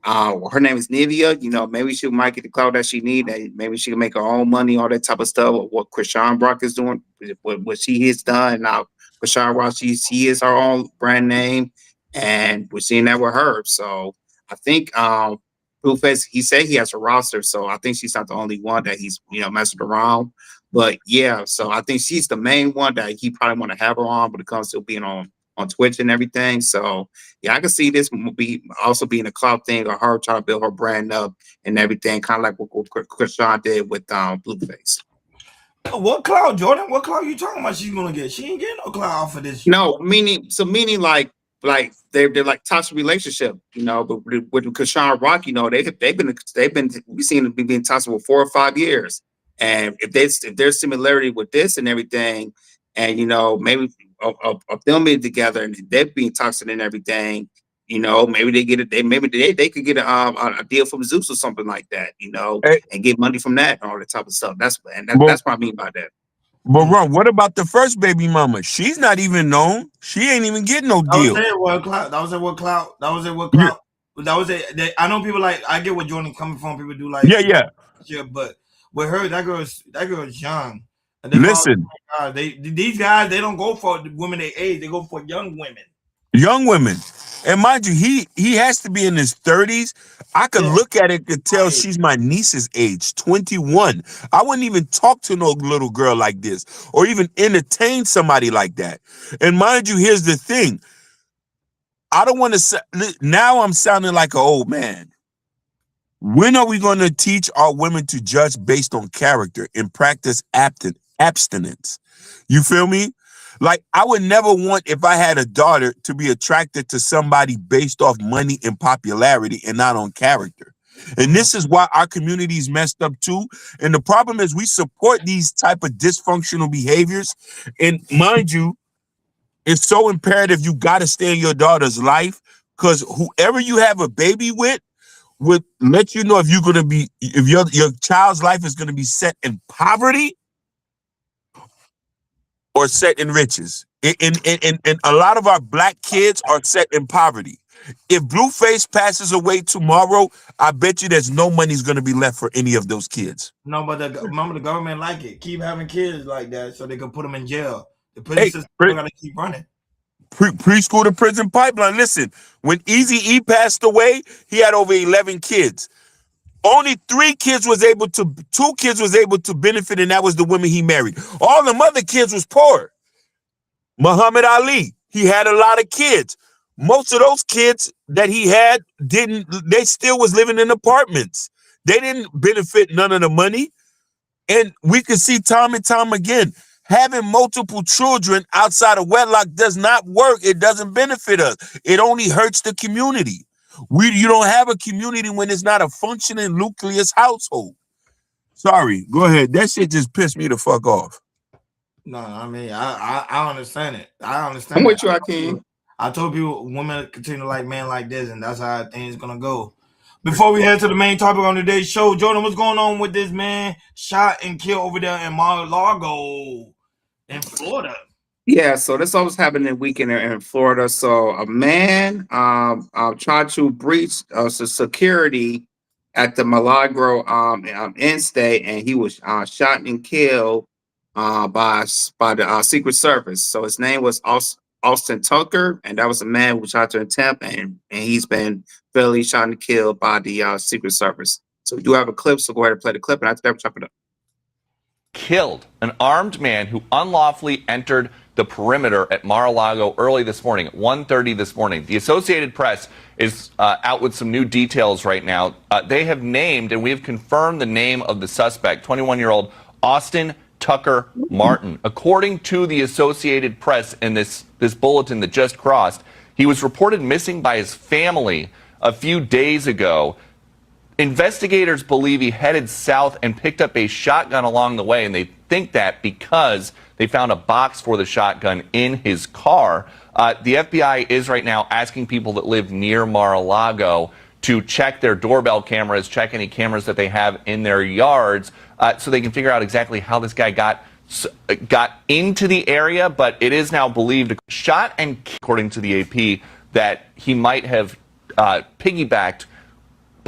her name is Nivea. Maybe she might get the clout that she need. Maybe she can make her own money, all that type of stuff. What Christian Brock is doing, what she has done. Now, Christian Brock, she is her own brand name, and we're seeing that with her. So I think Blueface, he said he has a roster, so I think she's not the only one that he's messing around. But yeah, so I think she's the main one that he probably want to have her on when it comes to being on Twitch and everything. So yeah, I can see this be also being a clout thing or her trying to build her brand up and everything, kind of like what Christian did with Blueface. What clout, Jordan? What clout you talking about? She's gonna get? She ain't getting no clout off of this. No, meaning like they're like toxic relationship, But with Christian Rock, they've been we've seen them being toxic for 4 or 5 years, and if there's similarity with this and everything, and maybe of them being together and they're being toxic and everything, maybe they get it. They could get a deal from Zeus or something like that, and get money from that and all that type of stuff. That's what I mean by that. But Ron, what about the first baby mama? She's not even known. She ain't even getting no deal. That was at what clout. I know people like. I get what Jordan coming from. People do like. Yeah. But with her, that girl is young. And Listen, these guys, they don't go for women their age. They go for young women. Young women. And mind you, he has to be in his 30s. I could look at it and tell she's my niece's age, 21. I wouldn't even talk to no little girl like this or even entertain somebody like that. And mind you, here's the thing. I don't want to now I'm sounding like an old man. When are we going to teach our women to judge based on character and practice abstinence? You feel me? Like, I would never want, if I had a daughter, to be attracted to somebody based off money and popularity and not on character. And this is why our community is messed up too. And the problem is we support these type of dysfunctional behaviors. And mind you, it's so imperative you got to stay in your daughter's life because whoever you have a baby with would let you know if you're gonna be if your child's life is gonna be set in poverty or set in riches. And a lot of our black kids are set in poverty. If Blueface passes away tomorrow, I bet you there's no money's going to be left for any of those kids. No, but remember the government like it. Keep having kids like that so they can put them in jail. The prison Hey, system got to keep running. Preschool to prison pipeline. Listen, when Eazy-E passed away, he had over 11 kids. Only 2 kids was able to benefit, and that was the women he married. All the other kids was poor. Muhammad Ali, he had a lot of kids. Most of those kids that he had they still was living in apartments. They didn't benefit none of the money. And we can see time and time again, having multiple children outside of wedlock does not work. It doesn't benefit us. It only hurts the community. You don't have a community when it's not a functioning nucleus household. Sorry, go ahead. That shit just pissed me the fuck off. No, I mean, I understand it. I understand. I'm with you, Akeem. I told people women continue to like men like this, and that's how things gonna go. Before we head to the main topic on today's show, Jordan, what's going on with this man shot and killed over there in Mar-a-Lago in Florida? Yeah, so this always happened in weekend in Florida. So a man tried to breach security at the Milagro in-state, and he was shot and killed by the Secret Service. So his name was Austin Tucker, and that was a man who tried to attempt, and he's been fatally shot and killed by the Secret Service. So we do have a clip, so go ahead and play the clip, and after that, we'll chop it up. Killed an armed man who unlawfully entered the perimeter at Mar-a-Lago early this morning at 1:30 this morning. The Associated Press is out with some new details right now. They have named, and we have confirmed the name of the suspect, 21-year-old Austin Tucker Martin. According to the Associated Press in this bulletin that just crossed, he was reported missing by his family a few days ago. Investigators believe he headed south and picked up a shotgun along the way, and they think that because they found a box for the shotgun in his car. The FBI is right now asking people that live near Mar-a-Lago to check their doorbell cameras, check any cameras that they have in their yards, so they can figure out exactly how this guy got into the area. But it is now believed, shot and according to the AP, that he might have piggybacked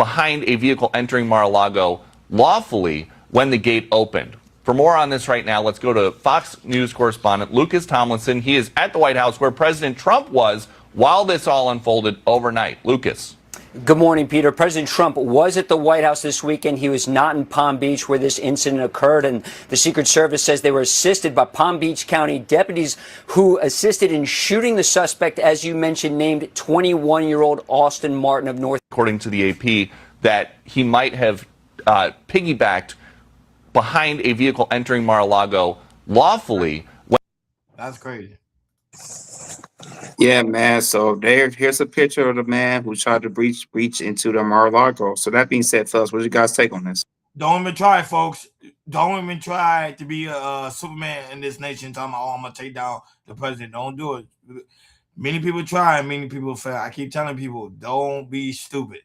behind a vehicle entering Mar-a-Lago lawfully when the gate opened. For more on this right now, let's go to Fox News correspondent Lucas Tomlinson. He is at the White House where President Trump was while this all unfolded overnight. Lucas. Good morning, Peter. President Trump was at the White House this weekend. He was not in Palm Beach where this incident occurred, and the Secret Service says they were assisted by Palm Beach County deputies who assisted in shooting the suspect, as you mentioned, named 21-year-old Austin Martin of North. According to the AP, that he might have piggybacked behind a vehicle entering Mar-a-Lago lawfully. That's crazy. Yeah, man. So here's a picture of the man who tried to breach into the Mar-a-Lago. So that being said, fellas, what's your guys' take on this? Don't even try, folks. Don't even try to be a Superman in this nation talking about, oh, I'm going to take down the president. Don't do it. Many people try and many people fail. I keep telling people, don't be stupid.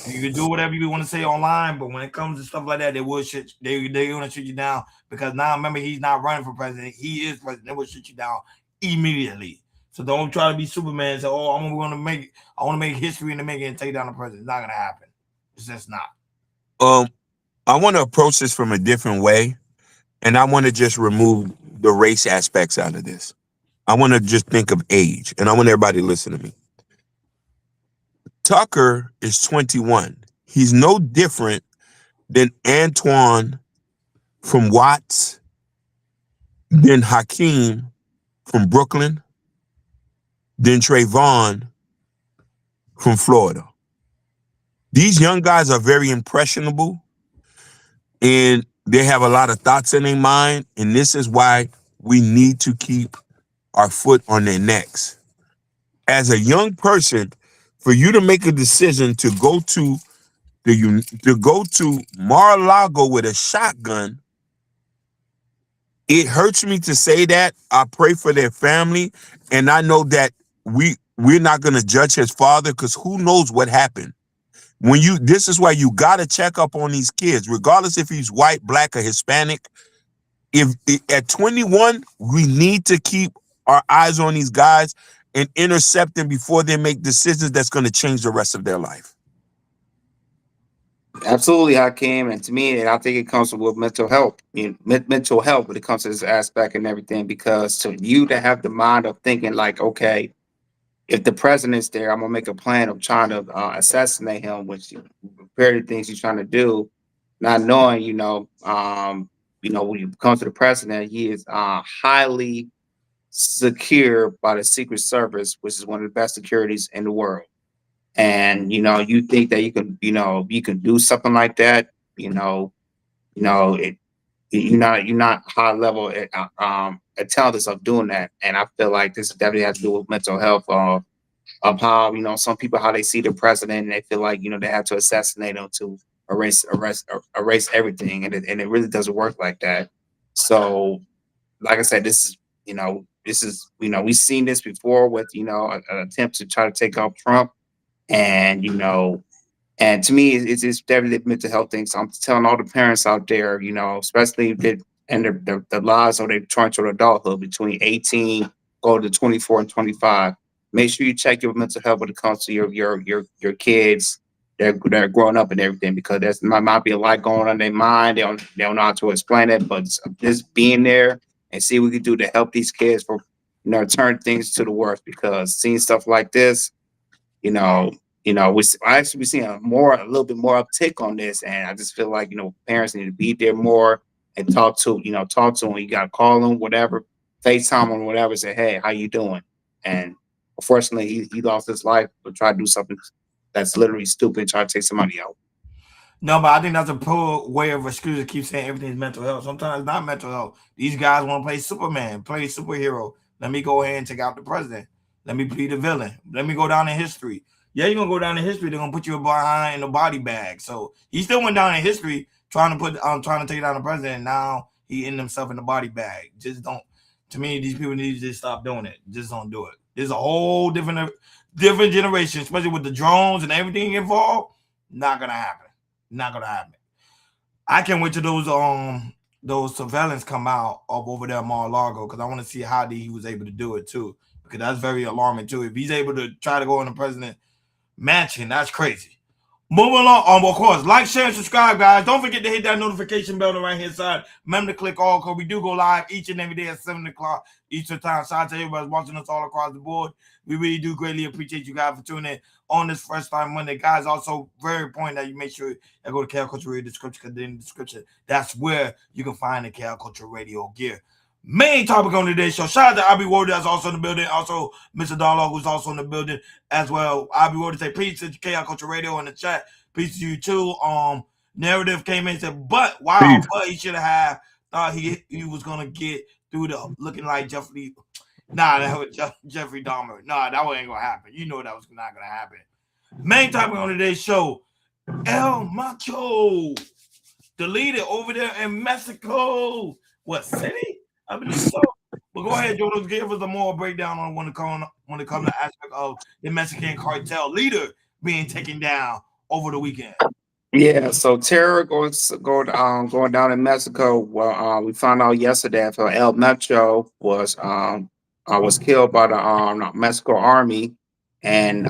You can do whatever you want to say online, but when it comes to stuff like that, they will shit. They're going to shoot you down because now remember he's not running for president. He is president. They will shoot you down immediately. So don't try to be Superman and say, "Oh, I want to make history in the making and take down the president." It's not going to happen. It's just not. I want to approach this from a different way, and I want to just remove the race aspects out of this. I want to just think of age, and I want everybody to listen to me. Tucker is 21. He's no different than Antoine from Watts, than Hakeem from Brooklyn, than Trayvon from Florida. These young guys are very impressionable, and they have a lot of thoughts in their mind, and this is why we need to keep our foot on their necks. As a young person, for you to make a decision to go to Mar-a-Lago with a shotgun, it hurts me to say that. I pray for their family, and I know that we're not going to judge his father because who knows what happened. This is why you got to check up on these kids, regardless if he's white, black, or Hispanic. If at 21, we need to keep our eyes on these guys and intercept them before they make decisions that's going to change the rest of their life. Absolutely, Hakeem. And to me, and I think it comes with mental health, mental health when it comes to this aspect and everything, because to you to have the mind of thinking like, okay, if the president's there, I'm gonna make a plan of trying to assassinate him, which very things he's trying to do, not knowing, when you come to the president, he is highly secure by the Secret Service, which is one of the best securities in the world. And you think that you can do something like that, you're not high level at talented of doing that. And I feel like this definitely has to do with mental health of how some people how they see the president and they feel like they have to assassinate him to erase everything, and it really doesn't work like that. So, like I said, this is we've seen this before with an attempt to try to take out Trump, and and to me, it's definitely a mental health thing. So I'm telling all the parents out there, especially the lives of their trying to adulthood between 18, go to 24 and 25. Make sure you check your mental health when it comes to your kids that are growing up and everything, because there's might be a lot going on in their mind. They don't know how to explain it, but just being there and see what we can do to help these kids for turn things to the worst, because seeing stuff like this, I actually seeing a little bit more uptick on this, and I just feel like parents need to be there more and talk to them. You got to call them, whatever, FaceTime them, whatever. Say, hey, how you doing? And unfortunately, he lost his life, but try to do something that's literally stupid, try to take somebody out. No, but I think that's a poor way of excuse to keep saying everything's mental health. Sometimes it's not mental health. These guys want to play Superman, play superhero. Let me go ahead and take out the president. Let me be the villain. Let me go down in history. Yeah, you're gonna go down in history. They're gonna put you behind in a body bag. So he still went down in history trying to take down the president. And now he in himself in the body bag. Just don't. To me, these people need to just stop doing it. Just don't do it. There's a whole different generation, especially with the drones and everything involved. Not gonna happen. Not gonna happen. I can't wait till those surveillance come out of over there at Mar-a-Lago, because I want to see how he was able to do it too, because that's very alarming too. If he's able to try to go in the president mansion, that's crazy. Moving along, of course, like, share, and subscribe, guys. Don't forget to hit that notification bell on the right hand side. Remember to click all, because we do go live each and every day at 7 o'clock Eastern time. Shout out to everybody watching us all across the board. We really do greatly appreciate you guys for tuning in on this first time Monday. Guys, also very important that you make sure you go to KL Culture Radio description, because in the description, that's where you can find the KL Culture Radio gear. Main topic on today's show. Shout out to Abby Ward, that's also in the building. Also, Mr. Darlow, who's also in the building as well. Abby Ward say peace to KL Culture Radio in the chat. Peace to you too. Narrative came in and said, but he should have thought he was gonna get through the looking like Jeffrey. Nah, that was Jeffrey Dahmer. Nah, that ain't gonna happen. You know that was not gonna happen. Main topic on today's show: El Mencho, the leader over there in Mexico. What city? I believe so. But go ahead, Jonas, give us a more breakdown on when it comes to the aspect of the Mexican cartel leader being taken down over the weekend. Yeah, so terror going down in Mexico. Well, we found out yesterday that El Mencho was killed by the Mexico army, and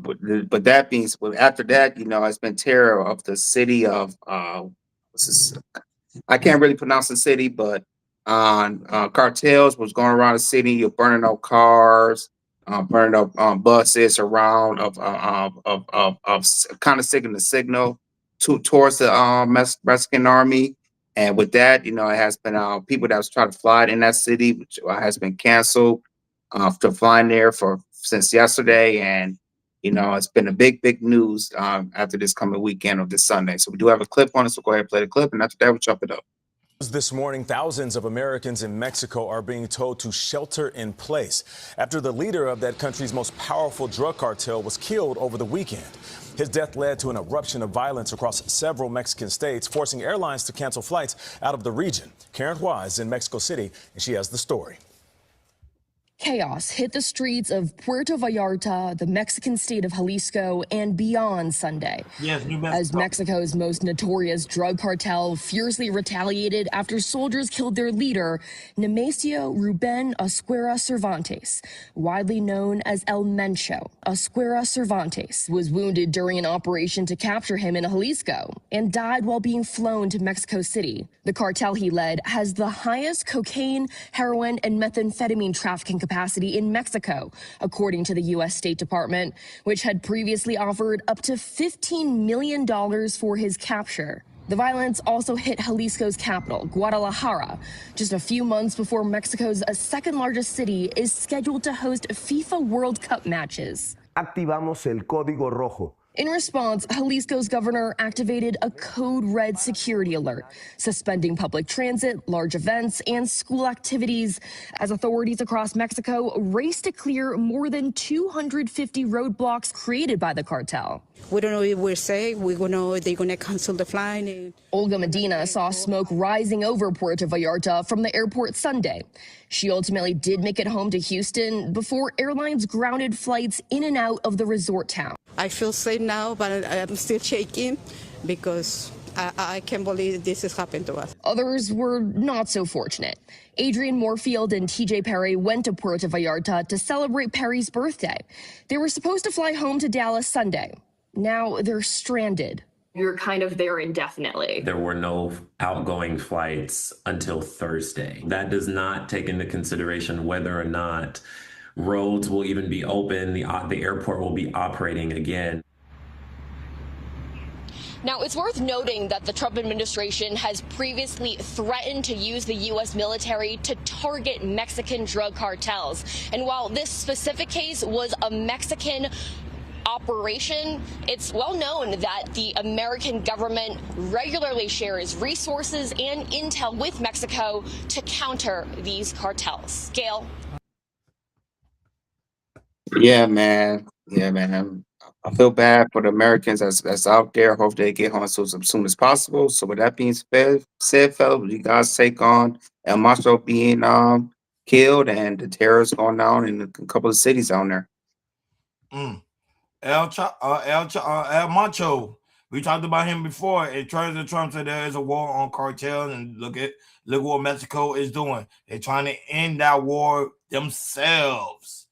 but that means after that, it's been terror of the city of I can't really pronounce the city, but cartels was going around the city. You're burning up cars, burning up buses around of kind of signaling the signal towards the Mexican army. And with that, it has been people that was trying to fly in that city, which has been canceled to flying there since yesterday. And it's been a big news after this coming weekend of this Sunday. So we do have a clip on it. So go ahead and play the clip, and after that, we'll chop it up. This morning, thousands of Americans in Mexico are being told to shelter in place after the leader of that country's most powerful drug cartel was killed over the weekend. His death led to an eruption of violence across several Mexican states, forcing airlines to cancel flights out of the region. Karen Wise in Mexico City, and she has the story. Chaos hit the streets of Puerto Vallarta, the Mexican state of Jalisco, and beyond Sunday. Yes, New As Mexico. Mexico's most notorious drug cartel fiercely retaliated after soldiers killed their leader, Nemesio Ruben Ascuera Cervantes, widely known as El Mencho. Ascuera Cervantes was wounded during an operation to capture him in Jalisco and died while being flown to Mexico City. The cartel he led has the highest cocaine, heroin, and methamphetamine trafficking capacity in Mexico, according to the U.S. State Department, which had previously offered up to $15 million for his capture. The violence also hit Jalisco's capital, Guadalajara, just a few months before Mexico's second largest city is scheduled to host FIFA World Cup matches. Activamos el código rojo. In response, Jalisco's governor activated a code red security alert, suspending public transit, large events, and school activities as authorities across Mexico race to clear more than 250 roadblocks created by the cartel. We don't know if we're safe. We don't know if they're going to cancel the flight. Olga Medina saw smoke rising over Puerto Vallarta from the airport Sunday. She ultimately did make it home to Houston before airlines grounded flights in and out of the resort town. I feel safe now, but I'm still shaking because I can't believe this has happened to us. Others were not so fortunate. Adrian Moorfield and TJ Perry went to Puerto Vallarta to celebrate Perry's birthday. They were supposed to fly home to Dallas Sunday. Now they're stranded. You're kind of there indefinitely. There were no outgoing flights until Thursday. That does not take into consideration whether or not roads will even be open, the airport will be operating again. Now, it's worth noting that the Trump administration has previously threatened to use the U.S. military to target Mexican drug cartels. And while this specific case was a Mexican operation, it's well known that the American government regularly shares resources and intel with Mexico to counter these cartels. Gail? Yeah, man. Yeah, man. I feel bad for the Americans that's out there. Hope they get home as soon as possible. So with that being said, fellas, you guys take on El Macho being killed and the terrorists going down in a couple of cities down there. El Macho. We talked about him before. It turns to Trump said there is a war on cartels, and look what Mexico is doing. They're trying to end that war themselves.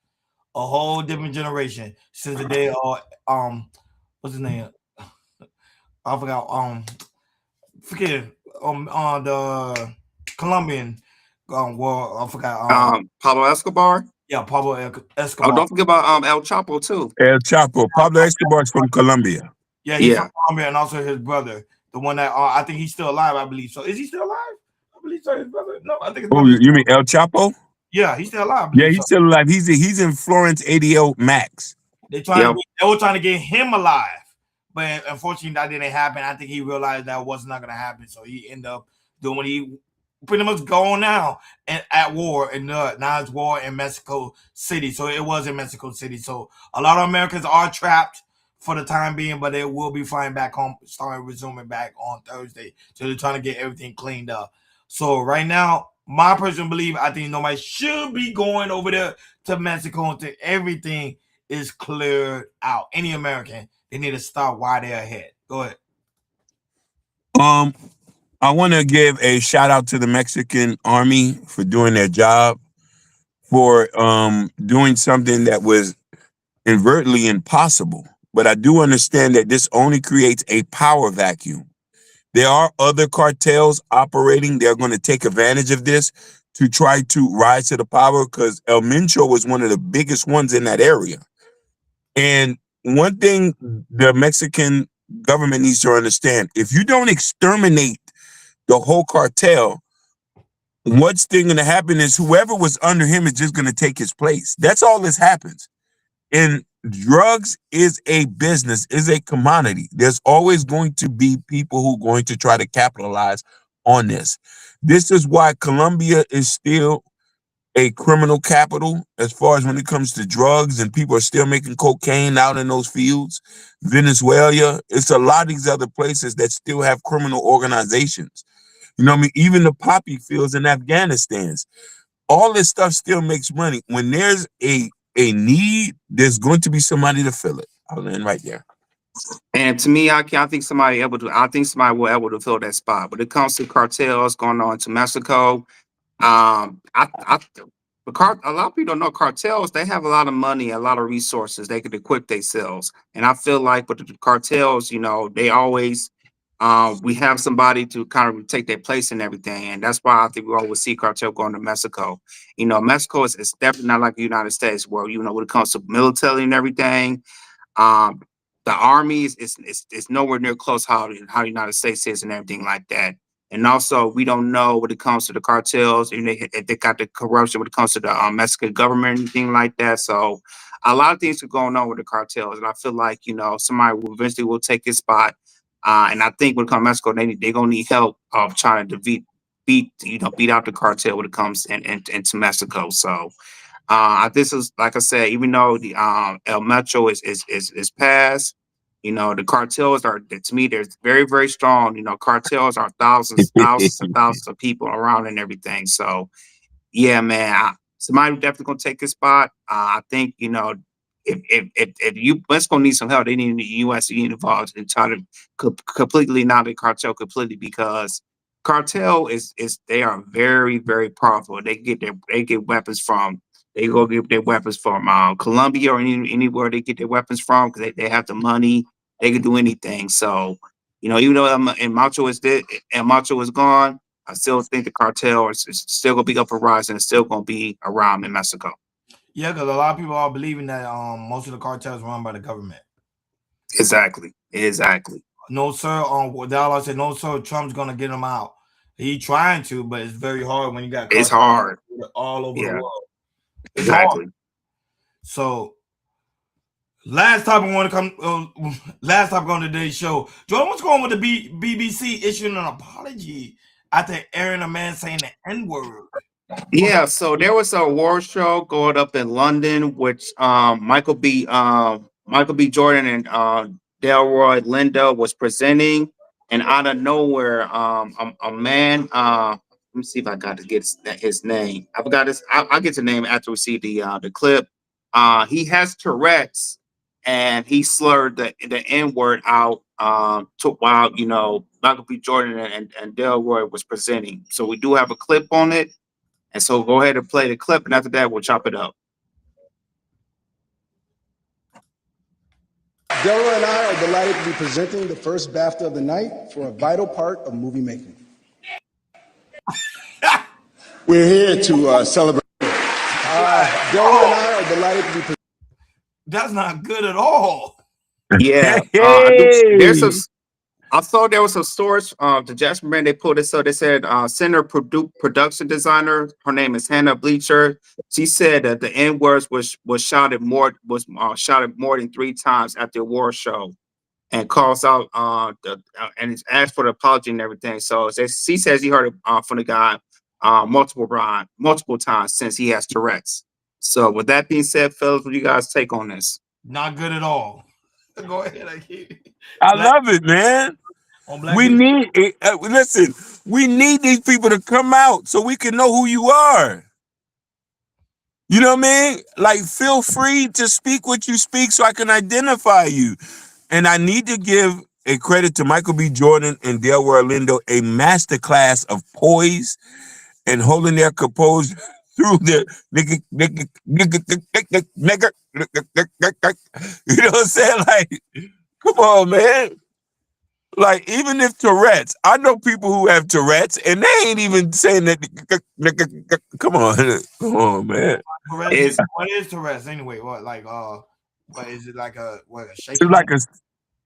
A whole different generation since the day what's his name? I forgot. Forget the Colombian war. I forgot. Pablo Escobar. Yeah, Pablo Escobar. Oh, don't forget about El Chapo too. El Chapo. Pablo Escobar is from Colombia. Yeah, he's from Colombia, and also his brother, the one that I think he's still alive. I believe so. Is he still alive? I believe so. His brother. No, I think his brother. Oh, you mean El Chapo? Yeah, he's still alive. Yeah, he's still alive. He's in Florence ADO Max. They were trying to get him alive, but unfortunately that didn't happen. I think he realized that was not going to happen, so he ended up doing what he pretty much going now and at war, and now it's war in Mexico City. So it was in Mexico City. So a lot of Americans are trapped for the time being, but they will be flying back home, starting resuming back on Thursday. So they're trying to get everything cleaned up. So right now, my personal belief, I think nobody should be going over there to Mexico until everything is cleared out. Any American, they need to start while they're ahead. Go ahead. I want to give a shout out to the Mexican army for doing their job, for doing something that was overtly impossible. But I do understand that this only creates a power vacuum. There are other cartels operating. They're going to take advantage of this to try to rise to the power, because El Mencho was one of the biggest ones in that area. And one thing the Mexican government needs to understand, if you don't exterminate the whole cartel, what's going to happen is whoever was under him is just going to take his place. That's all this happens. And drugs is a business, is a commodity. There's always going to be people who are going to try to capitalize on this. This is why Colombia is still a criminal capital as far as when it comes to drugs, and people are still making cocaine out in those fields. Venezuela, it's a lot of these other places that still have criminal organizations. You know what I mean? Even the poppy fields in Afghanistan. all this stuff still makes money. When there's a need, there's going to be somebody to fill it. I'll end right there. And to me, I think somebody able to. I think somebody will able to fill that spot. When it comes to cartels going on to Mexico, a lot of people don't know cartels. They have a lot of money, a lot of resources. They could equip themselves, and I feel like with the cartels, they always, we have somebody to kind of take their place and everything, and that's why I think we always see cartel going to Mexico. Mexico is definitely not like the United States, where when it comes to military and everything. Um, the army is nowhere near close how the United States is and everything like that. And also, we don't know when it comes to the cartels, if they got the corruption when it comes to the Mexican government, anything like that. So, a lot of things are going on with the cartels, and I feel like somebody will eventually will take his spot. And I think when it comes to Mexico, they gonna need help of trying to beat out the cartel when it comes into Mexico. So. This is like I said, even though the El Mencho is passed, the cartels are to me they're very very strong. Cartels are thousands and thousands of people around and everything. So yeah, man, somebody definitely gonna take his spot. I think if you Mexico needs some help, they need the U.S. to get involved and try to completely not the cartel completely because cartel is they are very very powerful. They get weapons from. They go get their weapons from Colombia or anywhere they get their weapons from because they have the money. They can do anything. So, even though Macho is dead, and Macho is gone, I still think the cartel is still gonna be up and rising. It's still gonna be around in Mexico. Yeah, because a lot of people are believing that most of the cartels run by the government. Exactly. No, sir. Dallas said, no, sir. Trump's gonna get him out. He trying to, but it's very hard when you got It's cartels hard. all over the Yeah. world. It's Exactly. hard. So last topic want to come. Last topic on today's show, Jordan. What's going on with the BBC issuing an apology after airing a man saying the N word? Yeah, so there was a award show going up in London, which Michael B. Jordan and Delroy Lindo was presenting, and out of nowhere, a man. Let me see if I got to get his name. I forgot his. I'll get the name after we see the clip. He has Tourette's, and he slurred the N word out. While Michael B. Jordan and Delroy was presenting, so we do have a clip on it. And so go ahead and play the clip, and after that, we'll chop it up. Delroy and I are delighted to be presenting the first BAFTA of the night for a vital part of movie making. We're here to celebrate. Delroy and I are delighted to be. That's not good at all. Yeah, I thought there was some stories. The Jasper Man, they pulled this up. They said center production designer. Her name is Hannah Bleacher. She said that the N words was shouted more than 3 times at the award show, and calls out and it's asked for the apology and everything. So she says he heard it from the guy multiple times since he has Tourette's. So with that being said, fellas, what do you guys take on this? Not good at all. Go ahead. I love it, man. We need listen. We need these people to come out so we can know who you are. You know what I mean? Like, feel free to speak what you speak so I can identify you. And I need to give a credit to Michael B. Jordan and Delroy Lindo, a masterclass of poise and holding their composure through the nigga. You know what I'm saying? Like, come on, man. Like, even if Tourette's, I know people who have Tourette's and they ain't even saying that. Come on, man. What is Tourette's anyway? What is it like a shaking?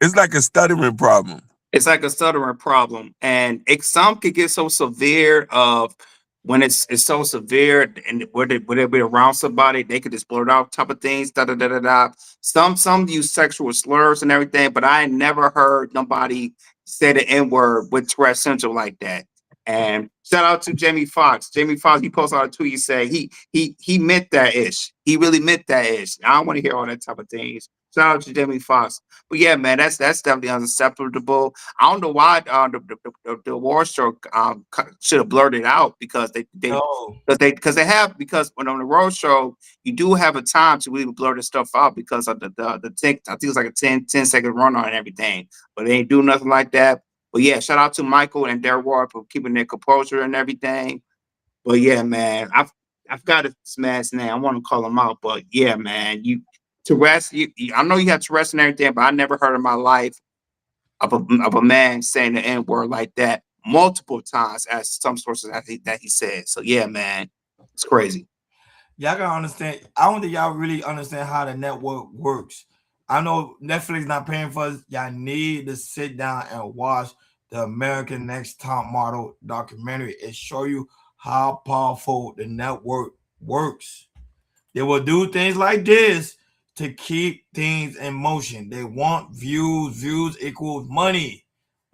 It's like a stuttering problem. It's like a stuttering problem, and some could get so severe of when it's so severe, and where they be around somebody, they could just blurt out type of things. Da da da da da. Some use sexual slurs and everything, but I ain't never heard nobody say the N word with Tourette Central like that. And shout out to Jamie Foxx. Jamie Foxx, he posted on a tweet. He say he meant that ish. He really meant that ish. I don't want to hear all that type of things. Shout out to Jamie Foxx. But yeah, man, that's definitely unacceptable. I don't know why the war show should have blurted out because because when on the road show you do have a time to really blur this stuff out because of the I think it's like a 10-second run on and everything, but they ain't do nothing like that. But yeah, shout out to Michael and Derek Ward for keeping their composure and everything. But yeah, man, I've got his man's name. I want to call him out, but yeah, man, I know you have Tourette's and everything, but I never heard in my life of a man saying the N word like that multiple times, as some sources that he said. So yeah, man, it's crazy. Y'all gotta understand. I don't think y'all really understand how the network works. I know Netflix not paying for us. Y'all need to sit down and watch the American Next Top Model documentary. It show you how powerful the network works. They will do things like this to keep things in motion. They want views. Views equals money.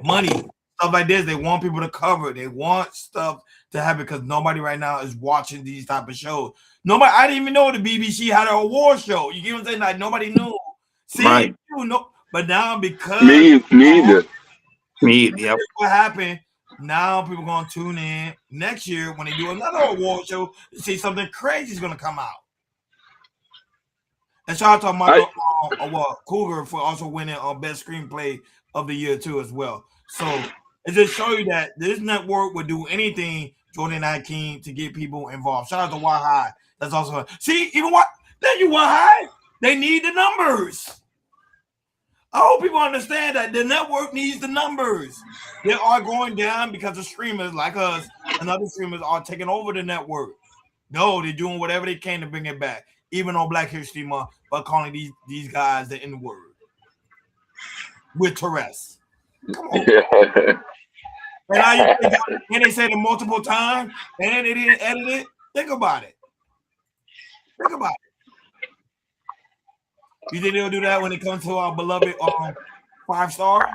Stuff like this. They want people to cover. They want stuff to happen because nobody right now is watching these type of shows. Nobody. I didn't even know the BBC had an award show. You get what I'm saying? Like nobody knew. See, right. You know, but now because me either. Yep. What happened? Now people gonna tune in next year when they do another award show to see something crazy is gonna come out. And shout out to Michael Cougar for also winning best screenplay of the year too as well. So it just show you that this network would do anything Jordan Hakeem to get people involved. Shout out to Why High. That's also see even what then you Why High. They need the numbers. I hope people understand that the network needs the numbers. They are going down because of streamers like us and other streamers are taking over the network. No, they're doing whatever they can to bring it back, even on Black History Month, but calling these guys the N-word with Tourette's. Come on. And they said it multiple times, and they didn't edit it. Think about it. You think they'll do that when it comes to our beloved 5-star?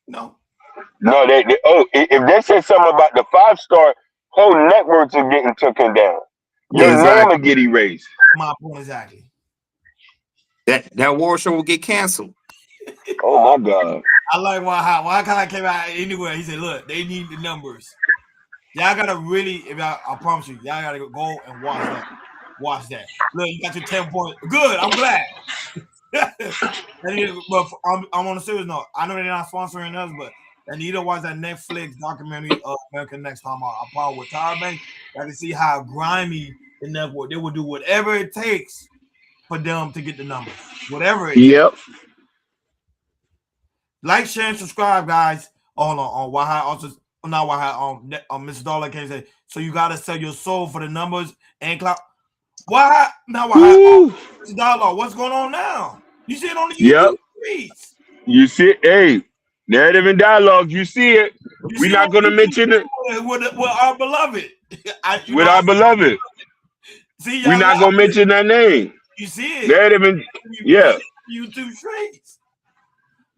No. No, if they say something about the 5-star, whole networks are getting taken down. Your name will get erased. My point exactly. That war show will get canceled. Oh my God. I like why kind of came out anywhere. He said, "Look, they need the numbers. Y'all gotta really. I promise you, y'all gotta go and watch that. Watch that. Look, you got your 10 points. Good. I'm glad. But I'm on a serious note. I know they're not sponsoring us, but I need to watch that Netflix documentary of American Next Time on Power with Tyra Banks. I can see how grimy the network. They will do whatever it takes for them to get the numbers. Whatever it takes. Like, share, and subscribe, guys. On Why High also not Why High Mr. Dollar can say so you gotta sell your soul for the numbers and clout. Why now? Mr. Dollar, what's going on now? You see it on the YouTube streets. You see it, hey, narrative and dialogue. You see it. We're not gonna mention it with our beloved. Our beloved. See, we're not gonna mention that name. You see it. Narrative and YouTube streets.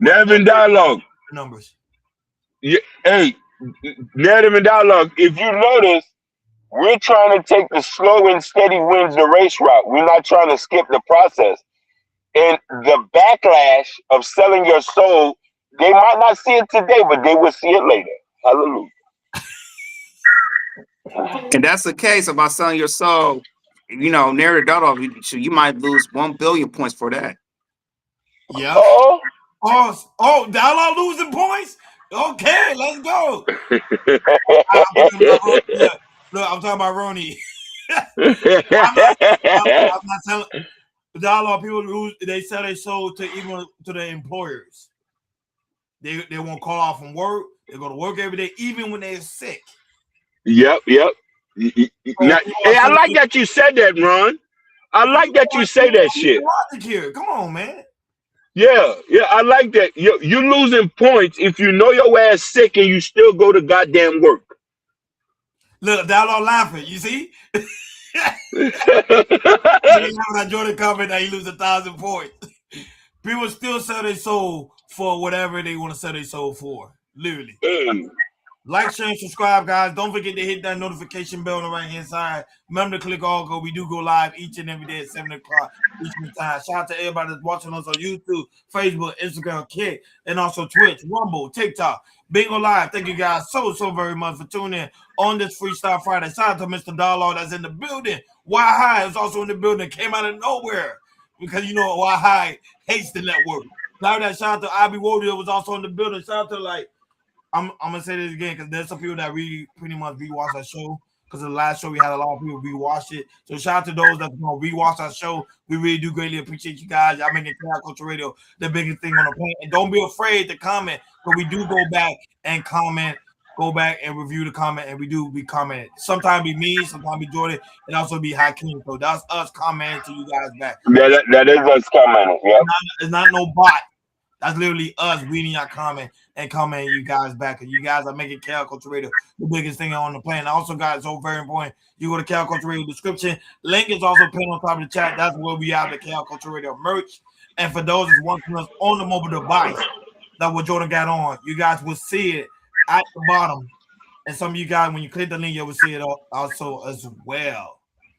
Narrative and dialogue. Numbers. Yeah, hey, narrative and dialogue. If you notice, we're trying to take the slow and steady wins the race route. We're not trying to skip the process. And the backlash of selling your soul, they might not see it today, but they will see it later. Hallelujah. And that's the case about selling your soul. You know, narrative dialogue, you might lose 1 billion points for that. Yeah. Oh, dialogue losing points? Okay, let's go. Look, I'm talking about Ronnie. I'm not telling. Dialogue people who they sell their soul to even to their employers. They won't call off from work. They go to work every day, even when they're sick. Yep. Now, hey, I like that you said that, Ron. I like that you say that shit. Here, come on, man. Yeah, I like that. You're losing points if you know your ass sick and you still go to goddamn work. Look, Dialogue laughing. You see? Jordan comment that he lose 1,000 points. People still sell their soul for whatever they want to sell their soul for. Literally. Like, share, and subscribe, guys. Don't forget to hit that notification bell on the right-hand side. Remember to click all go. We do go live each and every day at 7 o'clock Eastern time. Shout out to everybody that's watching us on YouTube, Facebook, Instagram, Kick, and also Twitch, Rumble, TikTok, Bingo Live. Thank you guys so very much for tuning in on this Freestyle Friday. Shout out to Mr. Darlaw that's in the building. Why High is also in the building. Came out of nowhere because you know Why High hates the network. Now that shout out to Ivy Warrior was also in the building. Shout out to I'm gonna say this again because there's some people that pretty much rewatch our show because the last show we had a lot of people rewatch it. So shout out to those that's gonna rewatch our show. We really do greatly appreciate you guys. Y'all making Chaos Culture Radio the biggest thing on the planet. And don't be afraid to comment because we do go back and comment, go back and review the comment, and we do be commenting. Sometimes be me, sometimes be Jordan, and also be Hakeem. So that's us commenting to you guys back. That is us commenting. Yeah, it's not no bot. That's literally us reading your comment and commenting you guys back. And you guys are making Chaos Culture Radio the biggest thing on the planet. Also, guys, so very important. You go to Chaos Culture Radio description. Link is also pinned on top of the chat. That's where we have the Chaos Culture Radio merch. And for those that's watching us on the mobile device, that what Jordan got on, you guys will see it at the bottom. And some of you guys, when you click the link, you will see it also as well.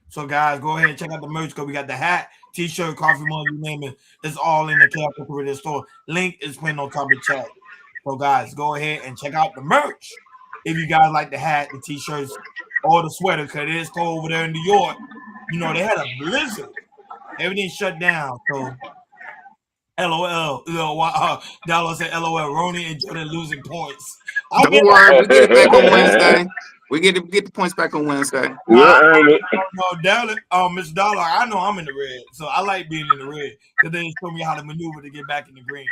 So, guys, go ahead and check out the merch because we got the hat, T-shirt, coffee mug, you name it. It's all in the Chaos Culture Radio store. Link is pinned on top of the chat. So, guys, go ahead and check out the merch. If you guys like the hat, the T-shirts, or the sweater, because it is cold over there in New York. You know, they had a blizzard. Everything shut down. So, LOL. Dallas said LOL. Ronnie and Jordan losing points. Don't worry, we get it back on Wednesday. We get the points back on Wednesday. No, Dallas, Mr. Dollar, I know I'm in the red, so I like being in the red because they show me how to maneuver to get back in the green.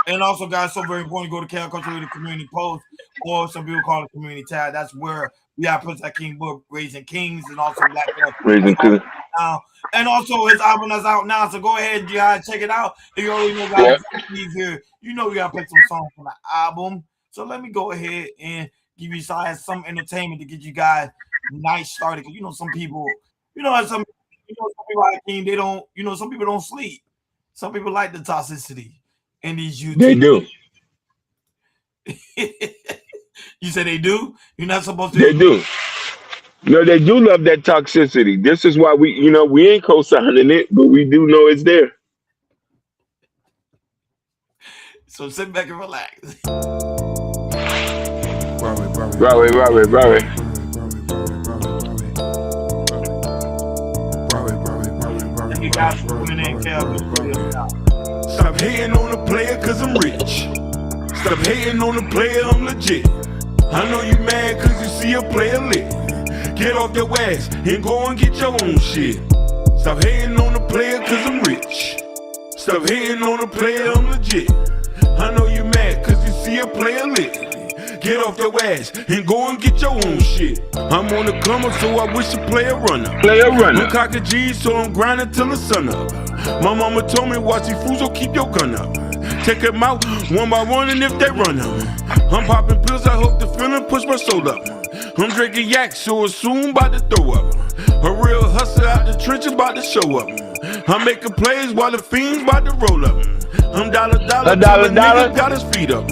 And also, guys, so very important, go to Chaos Culture Radio Community Post, or some people call it Community Tab. That's where we have Prince King book, Raising Kings, and also Black Raising Kings. And also his album that's out now, so go ahead and check it out. If you already know, guys, here, you know we gotta play some songs from the album. So let me go ahead and give you some entertainment to get you guys nice started. Because you know some people, some people like King, they don't, some people don't sleep. Some people like the toxicity in these YouTube. They do. You said they do? You're not supposed to. They do. No, they do love that toxicity. This is why we ain't co-signing it, but we do know it's there. So sit back and relax. Robert. You guys coming in, Stop hating on the player cause I'm rich. Stop hating on the player, I'm legit. I know you mad cause you see a player lit. Get off your ass and go and get your own shit. Stop hating on the player cause I'm rich. Stop hating on the player, I'm legit. I know you mad cause you see a player lit. Get off your ass and go and get your own shit. I'm on the come up, so I wish a player runner. I'm cock a G, so I'm grinding till the sun up. My mama told me watch these fools, so keep your gun up. Take them out one by one, and if they run up, I'm popping pills, I hope the feeling push my soul up. I'm drinking yak, so it's soon about to throw up. A real hustler out the trenches about to show up. I'm making plays while the fiends about to roll up. I'm dollar, nigga got his feet up.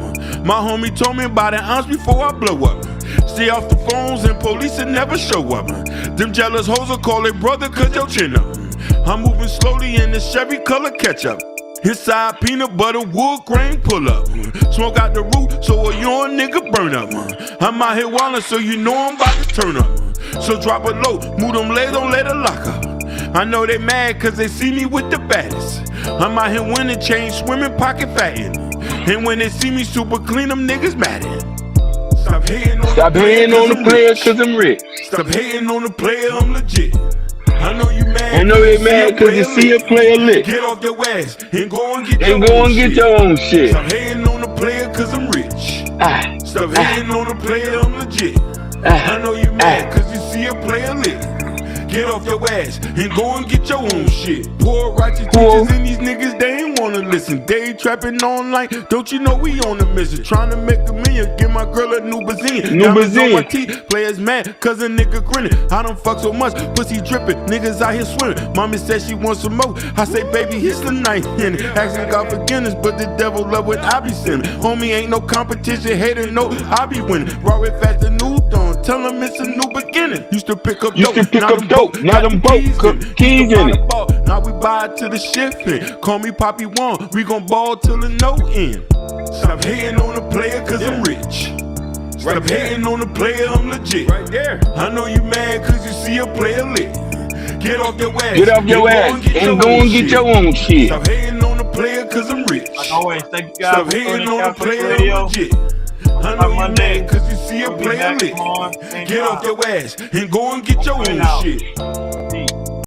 My homie told me about an ounce before I blow up. Stay off the phones and police will never show up. Them jealous hoes will call their brother cause your chin up. I'm moving slowly in the Chevy color ketchup. Inside peanut butter, wood grain pull up. Smoke out the root so a young nigga burn up. I'm out here wildin' so you know I'm about to turn up. So drop it low, move them legs, don't let it lock up. I know they mad cause they see me with the baddest. I'm out here winning, chain swimming, pocket fattin'. And when they see me super clean, them niggas mad at. Stop hating on the player cause I'm rich. Stop hating on the player, I'm legit. I know you mad. I know they mad cause you see a player lit. Get off your ass and go and get your own shit. Stop hating on the player cause I'm rich. Stop hating on the player, I'm legit. I know you mad cause you see a player lit. Get off your ass and go and get your own shit. Poor righteous teachers and these niggas, they ain't wanna listen. They trapping online, don't you know we on a mission? Trying to make $1 million, give my girl a new Bazine. Diamonds on my teeth, players mad, cause a nigga grinning. I done fuck so much, pussy dripping, niggas out here swimming. Mommy said she wants some more, I say baby, here's the night in it. Asking God forgiveness, but the devil love what I be sending. Homie, ain't no competition, hater, no, I be winning. Raw it fast and new dawn, tell them it's a new beginning. Used to pick up dope, now them boat, keys in it. Now we buy it to the shipping. Call me Poppy One, we gon' ball till the no end. Stop hating on the player cause I'm rich. Stop hating on the player, I'm legit. Right there. I know you mad cause you see a player lit. Get off your ass. Get off your ass and go and get your own shit. Stop hating on the player cause I'm rich. Like always, thank you guys. Stop hating on the player, I'm legit. I know you mad cause you see a player lit. Get off your ass and go and get your own shit.